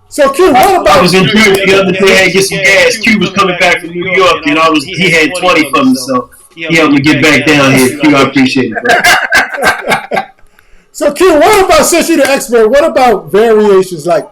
So Q, what about? I was in Jersey the other day. I had to get some gas. Q was coming back from New York, and he had 20 from me, so he helped me get back down here. Q, I appreciate it. So Q, what about, since you're the expert, what about variations, like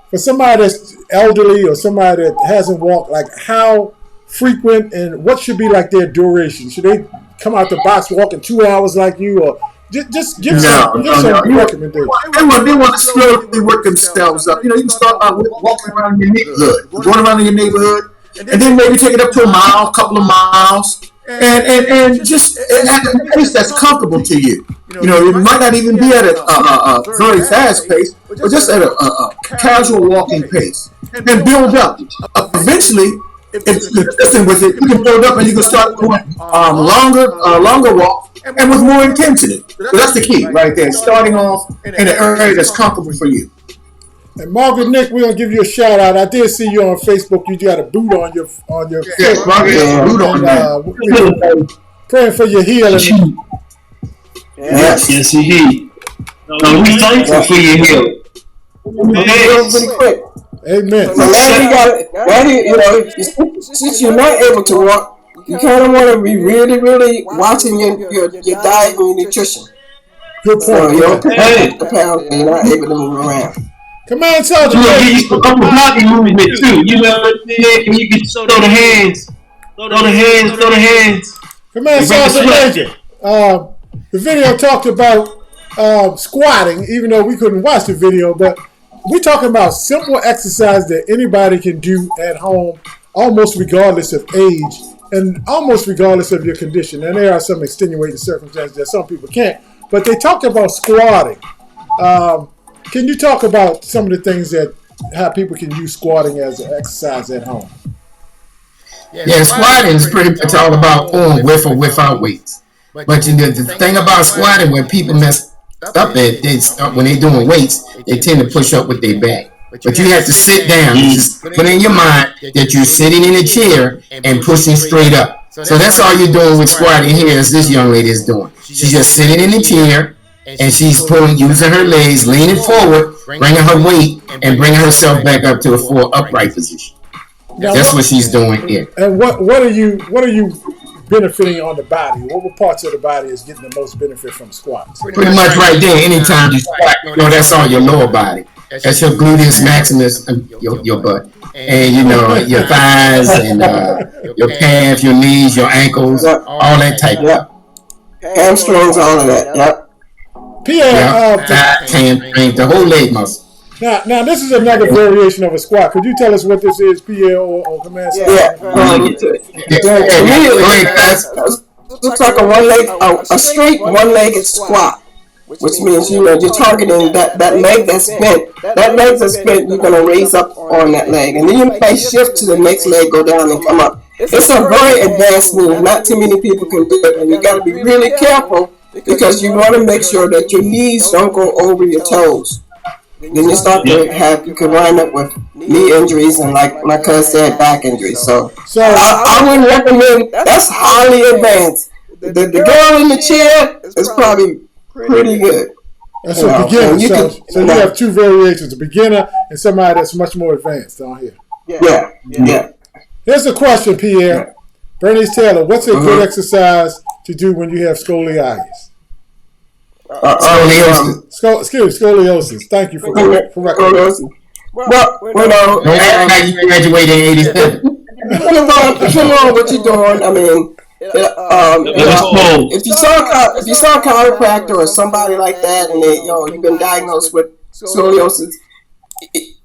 for somebody that's elderly or somebody that hasn't walked, like how frequent and what should be like their duration? Should they come out the box walking 2 hours like you, or just give some recommendations? They want to slowly work themselves up. You know, you can start by walking around your neighborhood, going around in your neighborhood, and then maybe take it up to a couple of miles, and just at a pace that's comfortable to you. You know, it might not even be at a very fast pace, but just at a casual walking pace, and build up. Eventually, if you're consistent with it, you can build up and you can start doing longer walk and with more intensity. So that's the key right there. Starting off in an area that's comfortable for you. And Margaret Nick, we're gonna give you a shout out. I did see you on Facebook. You got a boot on your Yes, Margaret has a boot on there. Praying for your healing. Yes, indeed. We thankful for your healing. Pretty quick. Amen. So since you're not able to walk, you kind of want to be really, really watching your diet and your nutrition. Good point. So you don't the pounds and you're not able to move around. Come on, Sergeant. You know, get some upper body movement too. You know what I'm saying? And you can throw the hands. Throw the hands. Come on, Sergeant. The video talked about squatting, even though we couldn't watch the video, but we're talking about simple exercise that anybody can do at home, almost regardless of age and almost regardless of your condition. And there are some extenuating circumstances that some people can't, but they talked about squatting. Can you talk about some of the things how people can use squatting as an exercise at home? Yeah, squatting is pretty much all about on with or without weights. But the thing about squatting, when people mess up when they're doing weights, they tend to push up with their back. But you have to sit down. You just put in your mind that you're sitting in a chair and pushing straight up. So that's all you're doing with squatting here, as this young lady is doing. She's just sitting in the chair and she's using her legs, leaning forward, bringing her weight, and bringing herself back up to a full upright position. That's what she's doing here. And what are you benefiting on the body? What parts of the body is getting the most benefit from squats? Pretty much right there. Anytime you squat, that's all your lower body. That's your gluteus maximus, your butt, and your thighs and your calves, your knees, your ankles, all that type of stuff. Hamstrings, all of that. Yep. Pierre, hamstring, the whole leg muscle. Now this is another variation of a squat. Could you tell us what this is, Pierre or Command? Yeah. Looks like a straight one-legged squat. which means you're targeting that leg that's bent. That leg that's bent, you're gonna raise up on that leg, and then you may shift to the next leg, go down and come up. It's a very advanced move. Not too many people can do it, and you got to be really careful because you want to make sure that your knees don't go over your toes. Then you start to you can wind up with knee injuries and, like my cousin said, back injuries. So I would recommend. That's highly advanced. The girl in the chair is probably pretty good. That's a beginner. So you have two variations: a beginner and somebody that's much more advanced on here. Yeah. Here's a question, Pierre. Bernice Taylor, what's a good exercise to do when you have scoliosis? Scoliosis. Thank you for recognizing. Well, you graduated in '87. Depending on what you're doing, I mean, if you saw a chiropractor or somebody like that, and you've been diagnosed with scoliosis,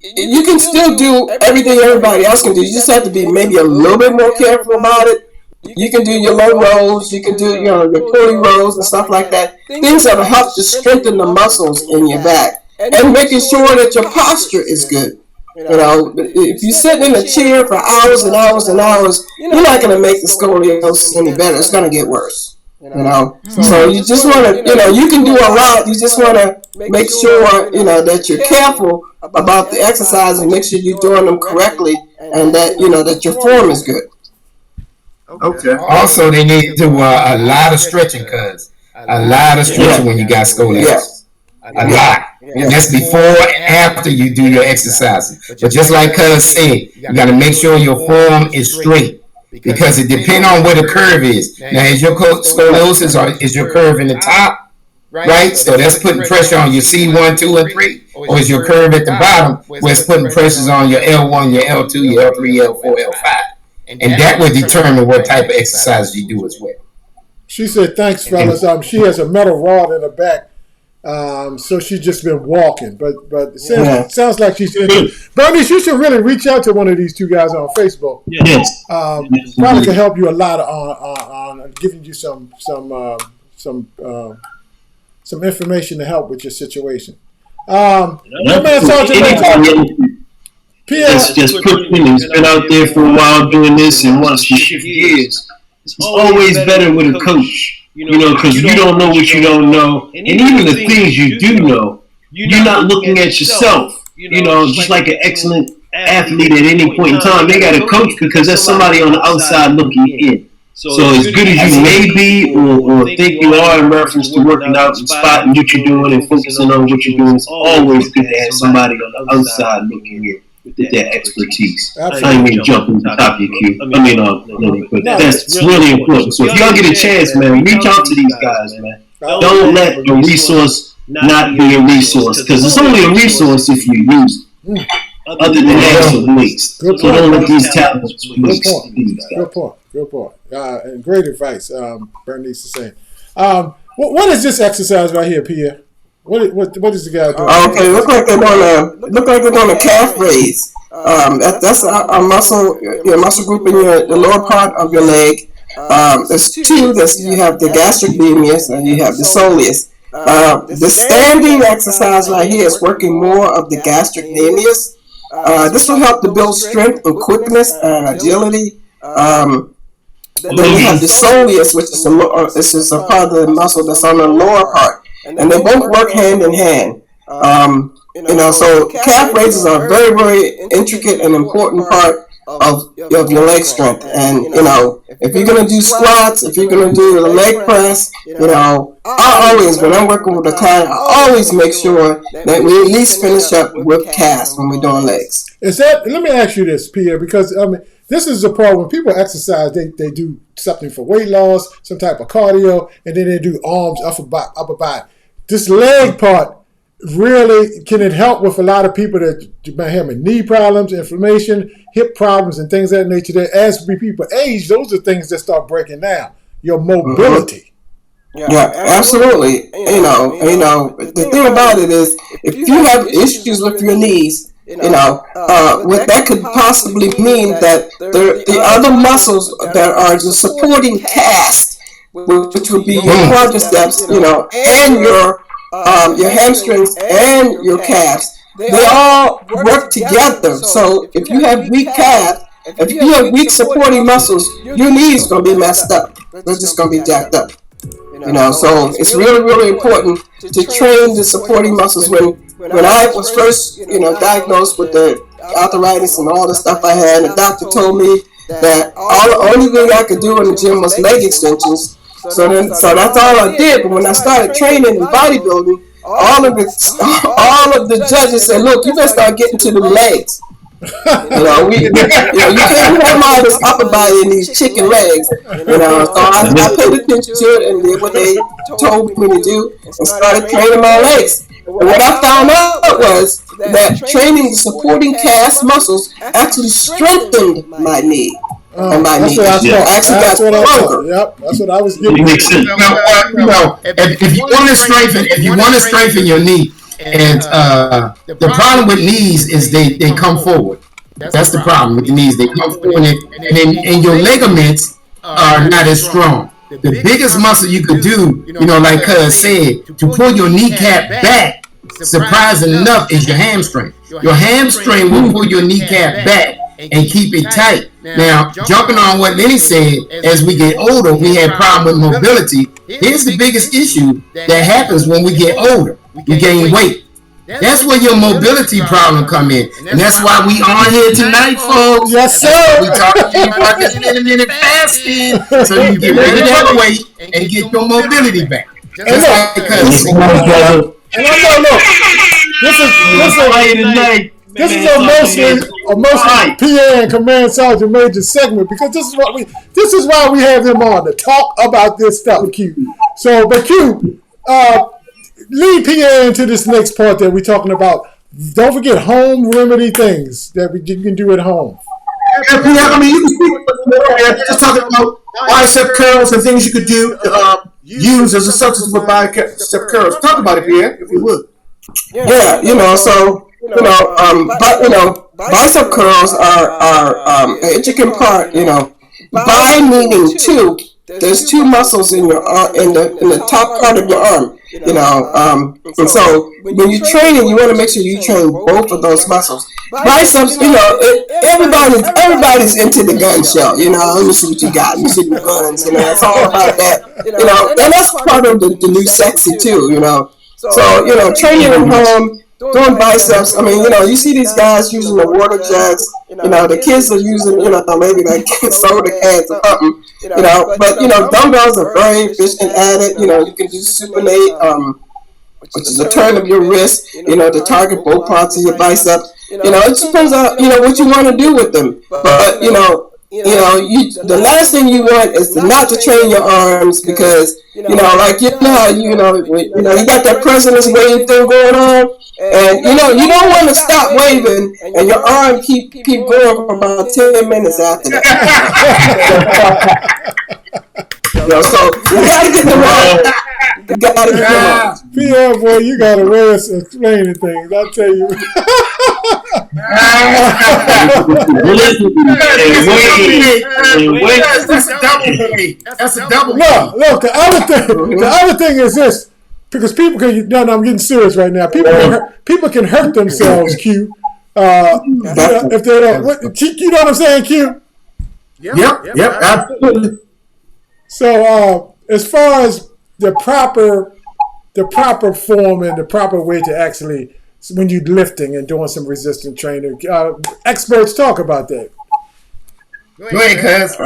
you can still do everything everybody else can do. You just have to be maybe a little bit more careful about it. You can do your low rolls, you can do your pulley rolls and stuff like that. Things that will help to strengthen the muscles in your back and making sure that your posture is good. If you're sitting in a chair for hours and hours and hours, you're not going to make the scoliosis any better. It's going to get worse. So you just want to, you can do a lot. You just want to make sure, that you're careful about the exercise and make sure you're doing them correctly and that, that your form is good. Okay. Also, they need to do a lot of stretching, when you got scoliosis. A lot. And that's before and after you do your exercises. But just like Cuz said, you got to make sure your form is straight. Because it depends on where the curve is. Now, is your scoliosis or is your curve in the top? Right? So that's putting pressure on your C1, 2, and 3. Or is your curve at the bottom where it's putting pressures on your L1, your L2, your L3, L4, L5. And that will determine what type of exercise you do as well. She said, thanks, fellas. She has a metal rod in her back. So she's just been walking, but it sounds like she's injured. Bernice, you should really reach out to one of these two guys on Facebook. Yes. Probably can help you a lot on giving you some information to help with your situation. Just pushing. He's been out there for a while doing this, and once you shift gears, it's always better with a coach. Because you don't know what you don't know. And even the things you do know, you're not looking at yourself. Just like an excellent athlete at any point in time, they got a coach because there's somebody on the outside looking in. So as good as you may be or think you are in reference to working out and spotting what you're doing and focusing on what you're doing, it's always good to have somebody on the outside looking in with their expertise. Absolutely. I mean jumping to the top of your queue. But that's really important. So if y'all get a chance, man, reach out to these guys, man. Don't let a resource not be a resource, because it's only a resource if you use it. Other than that, it's a waste. So don't let these talents waste. Good point. And great advice, Bernice is saying. What is this exercise right here, Pierre? What is the guy doing? Okay, look like they're doing a calf raise. That's a muscle, your muscle group in the lower part of your leg. There's two. You have the gastrocnemius and you have the soleus. The standing exercise right here is working more of the gastrocnemius. This will help to build strength and quickness and agility. Then you have the soleus, which is a part of the muscle that's on the lower part. And they both work hand in hand. So calf raises are a very, very intricate and important part of your leg strength. And, if you're going to do squats, if you're going to do a leg press, I always, when I'm working with a client, I always make sure that we at least finish up with calves when we're doing legs. Let me ask you this, Pierre, because, this is the problem. When people exercise, they do something for weight loss, some type of cardio, and then they do arms, upper body. This leg part, really, can it help with a lot of people that might have knee problems, inflammation, hip problems, and things of that nature? That as people age, those are things that start breaking down. Your mobility. Yeah, absolutely. The thing about it is, if you have issues with your knees, what that could possibly mean that the other muscles that are the supporting cast, which would be your quadriceps, and your your hamstrings and your calves. They all work together. So if you have weak calves, if you have weak supporting muscles, your knees going to be messed up. They're just going to be jacked up. So it's really, really important to train the supporting muscles. When I was first, diagnosed with the arthritis and all the stuff I had, the doctor told me that the only thing I could do in the gym was leg extensions. So that's all I did. But when I started training in bodybuilding, all of the judges said, "Look, you better start getting to the legs." You can't have all this upper body and these chicken legs. So I paid attention to it and did what they told me to do and started training my legs. And what I found out was that training the supporting calf muscles actually strengthened my knee. And my knee actually got stronger. Yep, that's what I was getting. If you want to strengthen your knee, and the problem with knees is they come forward. That's the problem with the knees. They come forward, and your ligaments are not as strong. The biggest muscle you could do, like Cuz said, to pull your kneecap back, surprising enough, is your hamstring. Your hamstring will pull your kneecap back and keep it tight. Now, jumping on what Lenny said, as we get older, we have problem with mobility. Here's the biggest issue that happens when we get older. We gain weight. That's where your mobility problem come in. And that's why we on here tonight, folks. Yes, sir. We talking about this intermittent fasting, so you get rid of that weight and get your mobility back. And look, this is a mostly PA and Command Sergeant Major segment, because this is why we have them on to talk about this stuff, Q. So, but Q, lead PA into this next part that we're talking about. Don't forget home remedy things that you can do at home. You can just talking about bicep curls and things you could do use as a substitute for bicep curls. Talk about it, Pierre, if you would. Yeah, bicep curls are an intricate part. Bi meaning two. There's two muscles in your in the top part of your arm. And so when you're training, you want to make sure you train both of those muscles. Biceps, everybody's into the gun show. Let me see what you got. Let me see the guns. It's all about that. And that's part of the new sexy too. So training at home, doing biceps. I mean, you see these guys using the water jugs. The kids are using, maybe like soda cans or something. But dumbbells are very efficient at it. You can do supinate, which is a turn of your wrist, to target both parts of your bicep. It depends on, what you want to do with them. But, the last thing you want is not to train your arms, because, you got that president's wave thing going on. And, you don't want to stop waving and your arm keep going for about 10 minutes after that. So you got to get them on. You got to get them on. Pierre, boy, you got a way of explaining things, I tell you. That's a double. Look, the other thing is this. Because people can, I'm getting serious right now. People can hurt themselves, Q. If they don't, you know what I'm saying, Q? Yep, absolutely. So, as far as the proper form and the proper way to actually, when you're lifting and doing some resistance training, experts talk about that. Go ahead, cuz.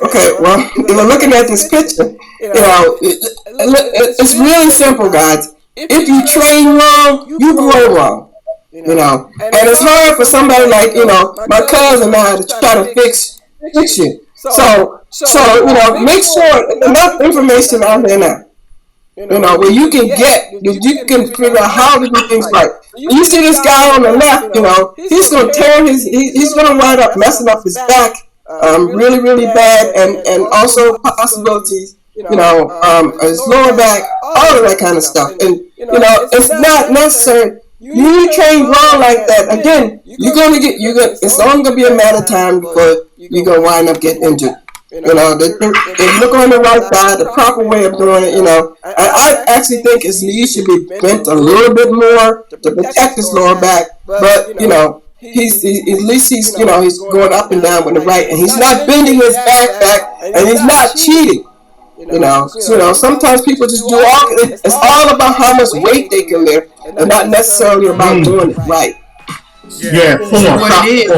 Okay, well, looking at this picture, it's really simple, guys. If you train wrong, you grow wrong. And it's hard for somebody like, my cousin and I to try to fix you. So, make sure enough information out there now. Where you can figure out how to do things right. You see this guy on the left, he's going to he's going to wind up messing up his back. Really, really bad, and also possibilities, his lower back, all of that kind of stuff. And, it's not necessary. You train wrong like that, again, it's only going to be a matter of time before you're going to wind up getting injured. They look on the right side, the proper way of doing it. I actually think his knees should be bent a little bit more to protect his lower back. But he's at least he's going up and down with the right, and he's not bending his back, and he's not cheating. Sometimes people just do it's all about how much weight they can lift, and not necessarily about doing it right. Yeah, what it is, I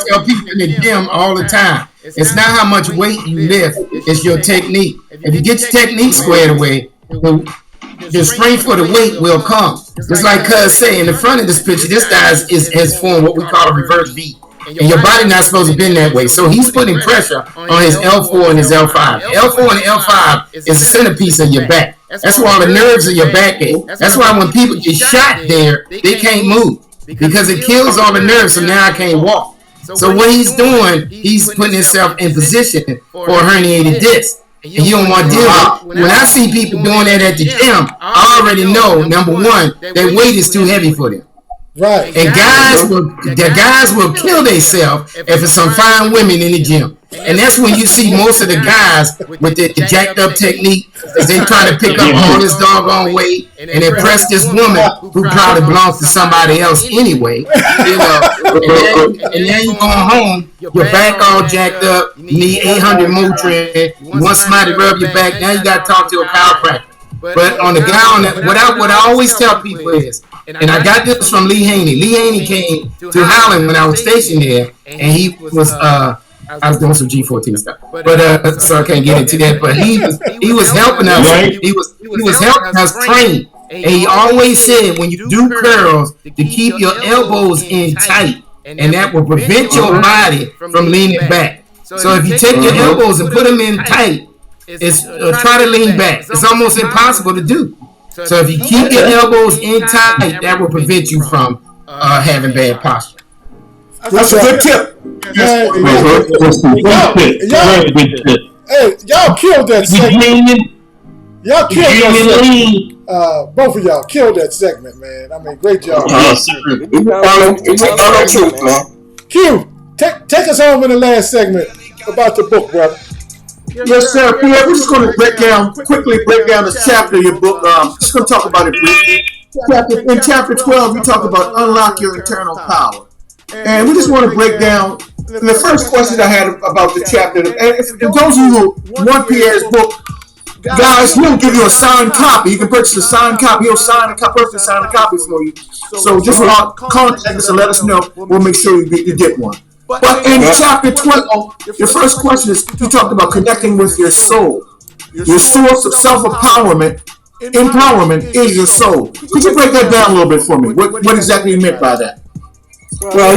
tell people in the gym all the time, it's not how much weight you lift, it's your technique. If you get your technique squared away, the strength for the weight will come. Just like Cuz say in the front of this picture, this guy has formed what we call a reverse V. And your body not supposed to bend that way. So he's putting pressure on his L4 and his L5. L4 and L5 is the centerpiece of your back. That's why all the nerves of your back ache. That's why when people get shot there, they can't move. Because it kills all the nerves, so now I can't walk. So what he's doing, he's putting himself in position for a herniated disc. And you don't want to deal with it. When I see people doing that at the gym, I already know, number one, that weight is too heavy for them. Right. And guys will kill themselves if it's some fine women in the gym. And that's when you see most of the guys with the jacked up technique, is they try to pick up all this doggone weight and impress this woman who probably belongs to somebody else anyway. And then you go home, your back all jacked up, you need 800 Motrin, you want somebody to rub your back, now you got to talk to a chiropractor. But on the guy on that, what I always tell people is, and I got this from Lee Haney. Lee Haney came to Holland when I was stationed there, and he was I was doing some G14 stuff, but so I can't get into that. But he was helping us. He was helping us train, and he always said when you do curls to keep your elbows in tight, and that will prevent your body from leaning back. So if you take your elbows and put them in tight, it's try to lean back. It's almost impossible to do. So if you keep your elbows in tight, that will prevent you from having bad posture. That's a good tip. Hey, y'all killed that segment. Y'all killed that segment. Both of y'all killed that segment, man. I mean, great job. Q, take us home in the last segment about the book, brother. Yes, sir. We're just going to quickly break down this chapter of your book. Just going to talk about it briefly. In chapter 12, you talk about unlock your internal power. And we just want to break down the first question I had about the chapter. And if those of you who want Pierre's book, guys, he'll give you a signed copy. You can purchase a signed copy. He'll personally sign a copy for you. So just contact us and let us know. We'll make sure you get one. But in chapter 12, your first question is, you talked about connecting with your soul. Your source of self-empowerment is your soul. Could you break that down a little bit for me? What exactly you meant by that? Well,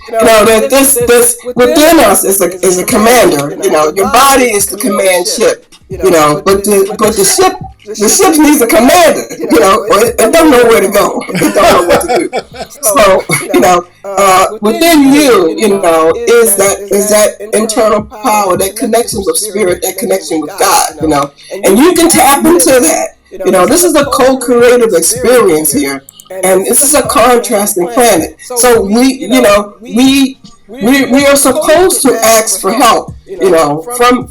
that this within us is a commander. Your body is the command ship. But the ship needs a commander. It don't know where to go. It don't know what to do. So within you, is that internal power, that connection with spirit, that connection with God. And you can tap into that. This is a co-creative experience here. And this is a contrasting planet. So we are supposed to ask for help, from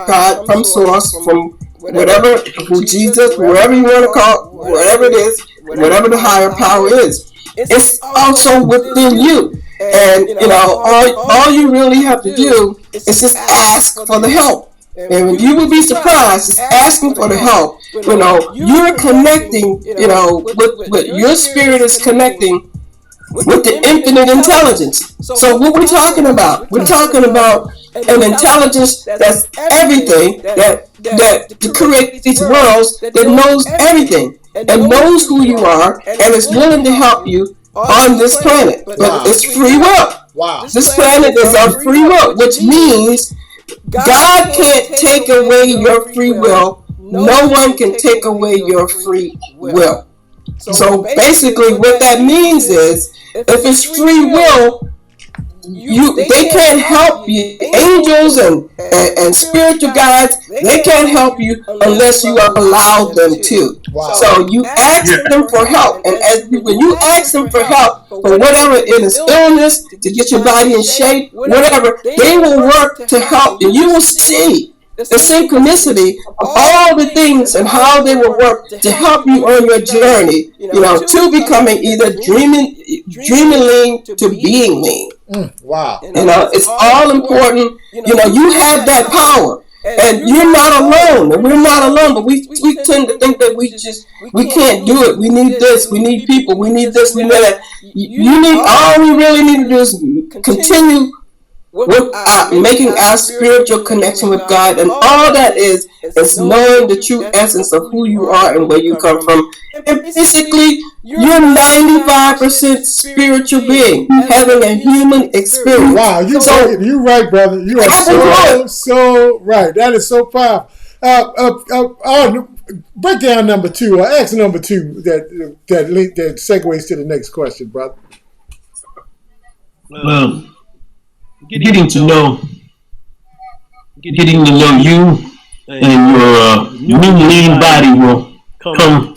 God, from Source, from whatever, from Jesus, whatever you want to call it, whatever it is, whatever the higher power is. It's also within you. And all you really have to do is just ask for the help. And you will be surprised, just asking for the help. You're connecting, with your spirit is connecting with the infinite intelligence. So what we're talking about? We're talking about an intelligence that's everything, that to create these worlds, that knows everything, and knows who you are, and is willing to help you on this planet. But it's free will. Wow. This planet is on free will, which means God can't take away your free will. No one can take away your free will. So basically what that means is, if it's free will, they can't help you. Angels and spiritual guides, they can't help you unless you allow them to. Wow. So you ask them for help, and when you ask them for help for whatever it is, illness, to get your body in shape, whatever, they will work to help you. You will see the synchronicity of all the things and how they will work to help you on your journey, to becoming either dreaming lean to being lean. Wow. It's all important. You have that power. And you're not alone, and we're not alone, but we tend to think that we can't do it. We need this, we need people, we need this, we need that. All we really need to do is continue making our spiritual connection with God, and all that is knowing the true essence of who you are and where you come from. And basically, you're 95% spiritual being, having a human experience. Wow, you're right, brother. You are so right. That is so powerful. Break down number 2, or ask number 2 that segues to the next question, brother. Well, getting to know you and your new lean body will come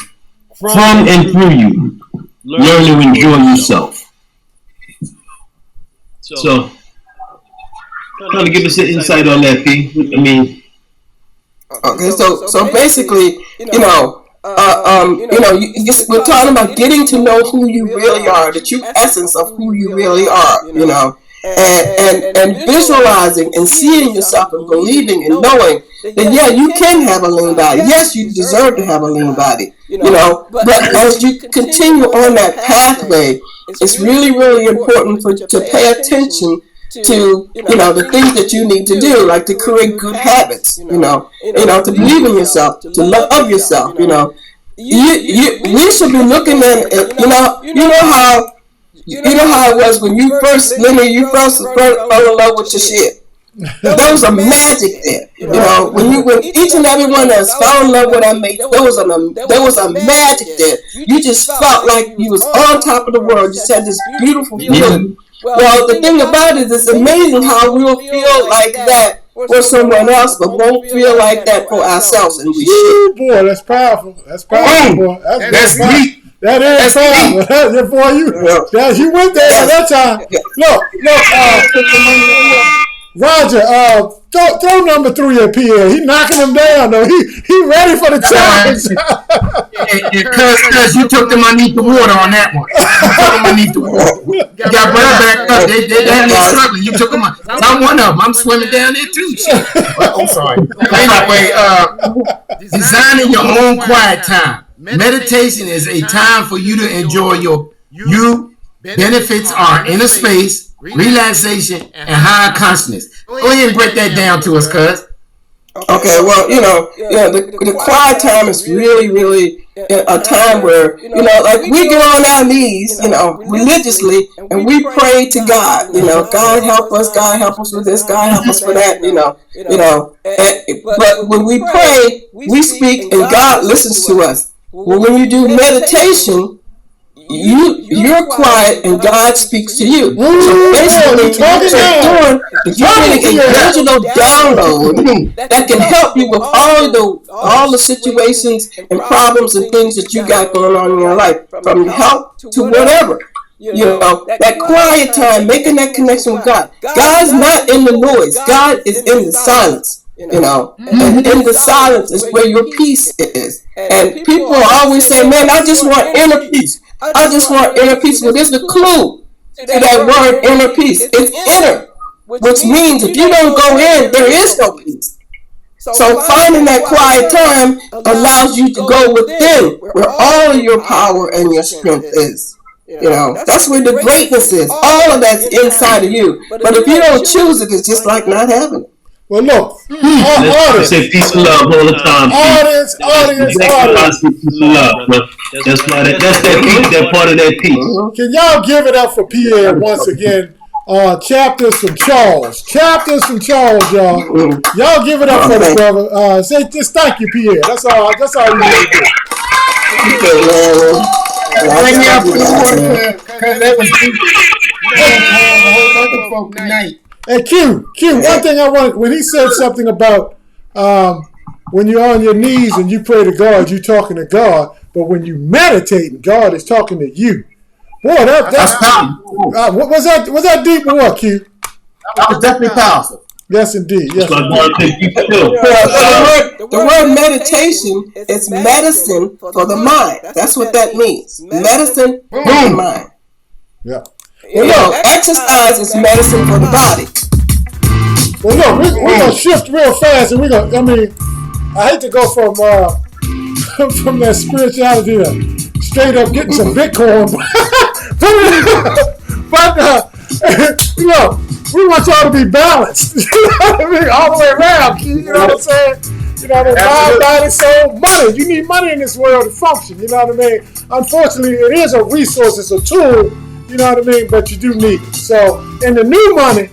from and through you. Learn to enjoy yourself. So, kind of give us an insight on that, P. I mean, okay, so basically, we're talking about getting to know who you really are, the true essence of who you really are, and visualizing and seeing yourself and believing and knowing that, you can have a lean body. Yes, you deserve to have a lean body, but as you continue on that pathway, it's really, really important to pay attention to, the things that you need to do, like to create good habits, to believe in yourself, to love yourself, we should be looking at, how it was when you first fell in love with your shit. There was a magic there, when each and every one of us fell in love with our mate, there was a magic there. You just felt like you was on top of the world. You just had this beautiful feeling. Well, the thing about it is, it's amazing how we'll feel like that for someone else, but won't feel like that for ourselves. And boy, that's powerful. That's powerful, boy. That's deep. That is powerful. Boy, you went there at that time. Look, Roger, throw number 3 at Pierre. He knocking him down, though. He ready for the challenge. Because you took them underneath the water on that one. You took them underneath the water. Got right back up. They're struggling. You took them on. I'm one of them. I'm swimming down there, too. I'm sorry. Anyway, designing your own quiet time. Meditation is a time for you to enjoy you. Benefits are inner space, relaxation, and higher consciousness. Go ahead and break that down to us, cuz. Okay, well, the quiet time is really, really a time where, like we get on our knees, religiously, and we pray to God, God help us with this, God help us with that, but when we pray, we speak and God listens to us. Well, when you do meditation, you're quiet and God speaks to you. So basically, you're getting a digital download that can help you with all the situations and problems and things that you got going on in your life, from health to whatever. That quiet time, making that connection with God. God's not in the noise. God is in the silence. And in the silence is where your peace is. And people always say, man, I just want inner peace. I just want inner peace. Well, there's the clue to that word inner peace. It's inner, which means if you don't go in, there is no peace. So finding that quiet time allows you to go within, where all of your power and your strength is. That's where the greatness is. All of that's inside of you. But if you don't choose it, it's just like not having it. Well, look, I say peace and love all the time. Audience. Peace and love. That's that part of that piece. Can y'all give it up for Pierre once again? Chapters from Charles, y'all. Y'all give it up for the brother. Say just thank you, Pierre. That's all you need to do. Bring me up for the water, because that was deep. tonight. Hey, Q, one thing I want, when he said something about when you're on your knees and you pray to God, you're talking to God, but when you meditate, God is talking to you. Boy, that's powerful. Was that deep or what, Q? That was definitely powerful. Yes, indeed. Yes, The word meditation is medicine for the mind. That's what that means. Medicine for the mind. Yeah. Well, exercise is medicine for the body. Well, look, we're going to shift real fast, and I hate to go from that spirituality to straight up getting some Bitcoin. but we want y'all to be balanced. All the way around. You know what I'm saying? You know, mind, body, soul, money. You need money in this world to function. You know what I mean? Unfortunately, it is a resource. It's a tool. You know what I mean? But you do need it. So, in the new money,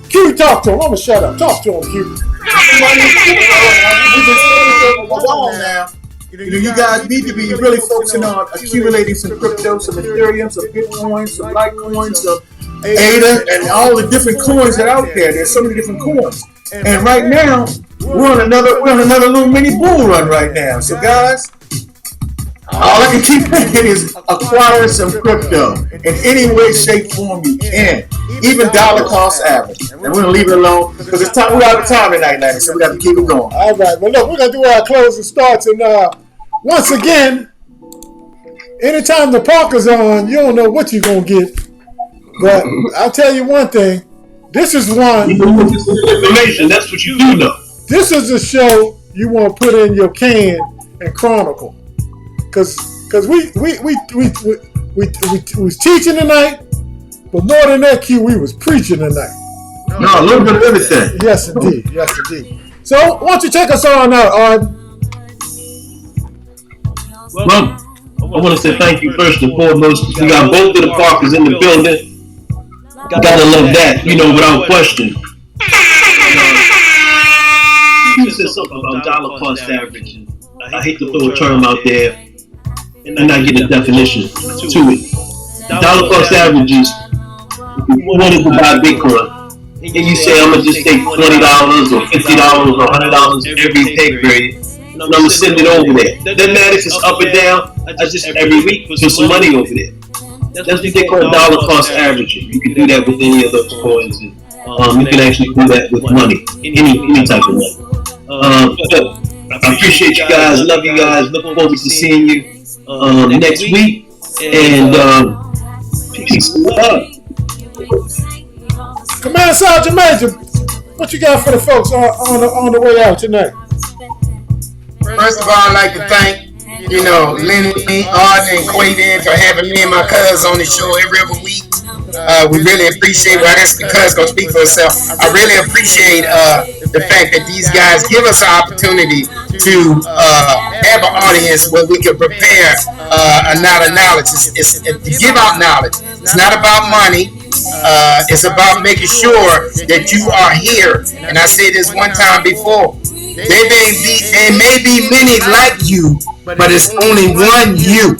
Q, talk to him. I'm going to shut up. Talk to him, Q. You guys need to be really focusing on accumulating some crypto, some Ethereum, some Bitcoin, some Litecoin, some ADA, and all the different coins that are out there. There's so many different coins. And right now, we're on another little mini bull run right now. So guys, all I can keep thinking is acquire some crypto in any way, shape, form you can. Even dollar cost average. And we're going to leave it alone because it's time. We're out of time tonight, Lanny, so we got to keep it going. All right. Well, look, we're going to do our closing starts. And once again, anytime the Parker's on, you don't know what you're going to get. But I'll tell you one thing. This is one. Information. That's what you do know. This is a show you want to put in your can and chronicle. Because we was teaching tonight, but more than that, Q, we was preaching tonight. No, a little bit of everything. Yes, indeed. Yes, indeed. So, why don't you take us on out, Arden? Well, I want to say thank you first and foremost. We got both of the Parkers in the building. Gotta love that, without question. You said something about dollar cost average. I hate to throw a term out there and not get a definition to it. Dollar cost average is if you wanted to buy Bitcoin and you say I'm gonna just take $20 or $50 or $100 every pay period and I'm gonna send it over there. Doesn't matter if it's up or down. I just every week put some money over there. That's what they call dollar cost averaging. You can do that with any of those coins, and you can actually do that with money, any type of money. But I appreciate you guys. Love you guys. Look forward to seeing you next week. And peace and love. Command Sergeant Major, what you got for the folks on the way out tonight? First of all, I'd like to thank Lenny, Arden, and Quaden for having me and my cuz on the show every other week. We really appreciate it. I guess the cuz gonna speak for itself. I really appreciate the fact that these guys give us an opportunity to have an audience where we can prepare a knowledge. It's to give out knowledge. It's not about money. It's about making sure that you are here. And I said this one time before. There may be many like you, but it's only one you,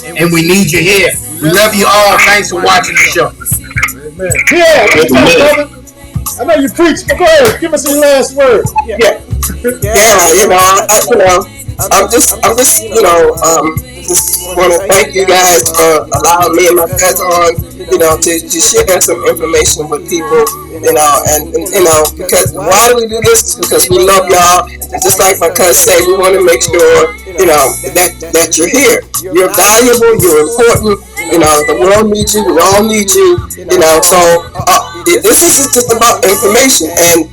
and we need you here. We love you all. Thanks for watching the show. Amen. Yeah, brother. I know you preach, but go ahead. Give us your last word. I'm just want to thank you guys for allowing me and my cousin on, to share some information with people, because why do we do this? Because we love y'all. Just like my cousin said, we want to make sure, that you're here. You're valuable. You're important. The world needs you. We all need you. So this is just about information, and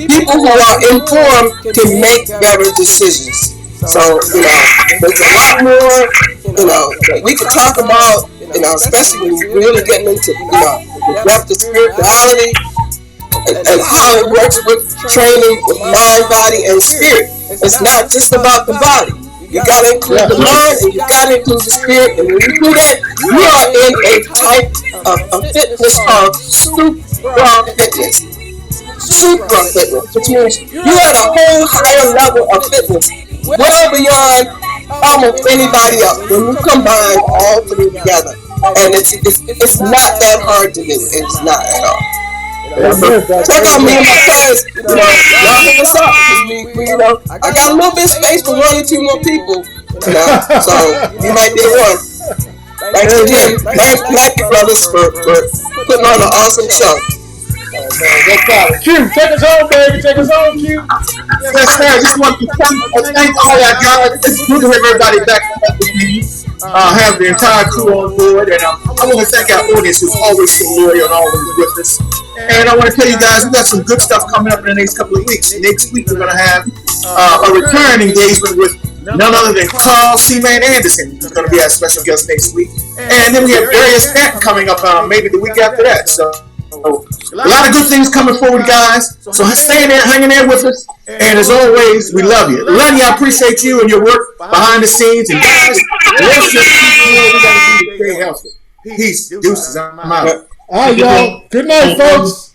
people who are informed can make better decisions. So, there's a lot more, that we could talk about, especially when you're really getting into, the depth of spirituality and how it works with training with mind, body, and spirit. It's not just about the body. You got to include the mind and you got to include the spirit. And when you do that, you are in a type of fitness called supra fitness. Supra fitness, which means you're at a whole higher level of fitness, well beyond almost anybody else when you combine all three together. and it's not that hard to do. It's not at all. Check out me and my friends. Y'all hit us up. I got a little bit of space for 1 or 2 more people. So you might be one. Thanks again. Thank you, brothers, for putting on an awesome show. No problem. Q, take us home, baby. Take us home, Q. Yes, sir. I just want to thank all y'all guys. It's good to have everybody back with me. Have the entire crew on board, and I want to thank our audience who's always so loyal and always with us. And I want to tell you guys, we got some good stuff coming up in the next couple of weeks. Next week, we're going to have a return engagement with none other than Carl C-Man Anderson, who's going to be our special guest next week. And then we have Darius Stanton coming up maybe the week after that. So a lot of good things coming forward, guys. So stay there, hanging there with us. And as always, we love you. Love you. I appreciate you and your work behind the scenes. And guys, let's just we got to do to stay healthy. Peace. Deuces. I'm out. All right, y'all. Good night, folks.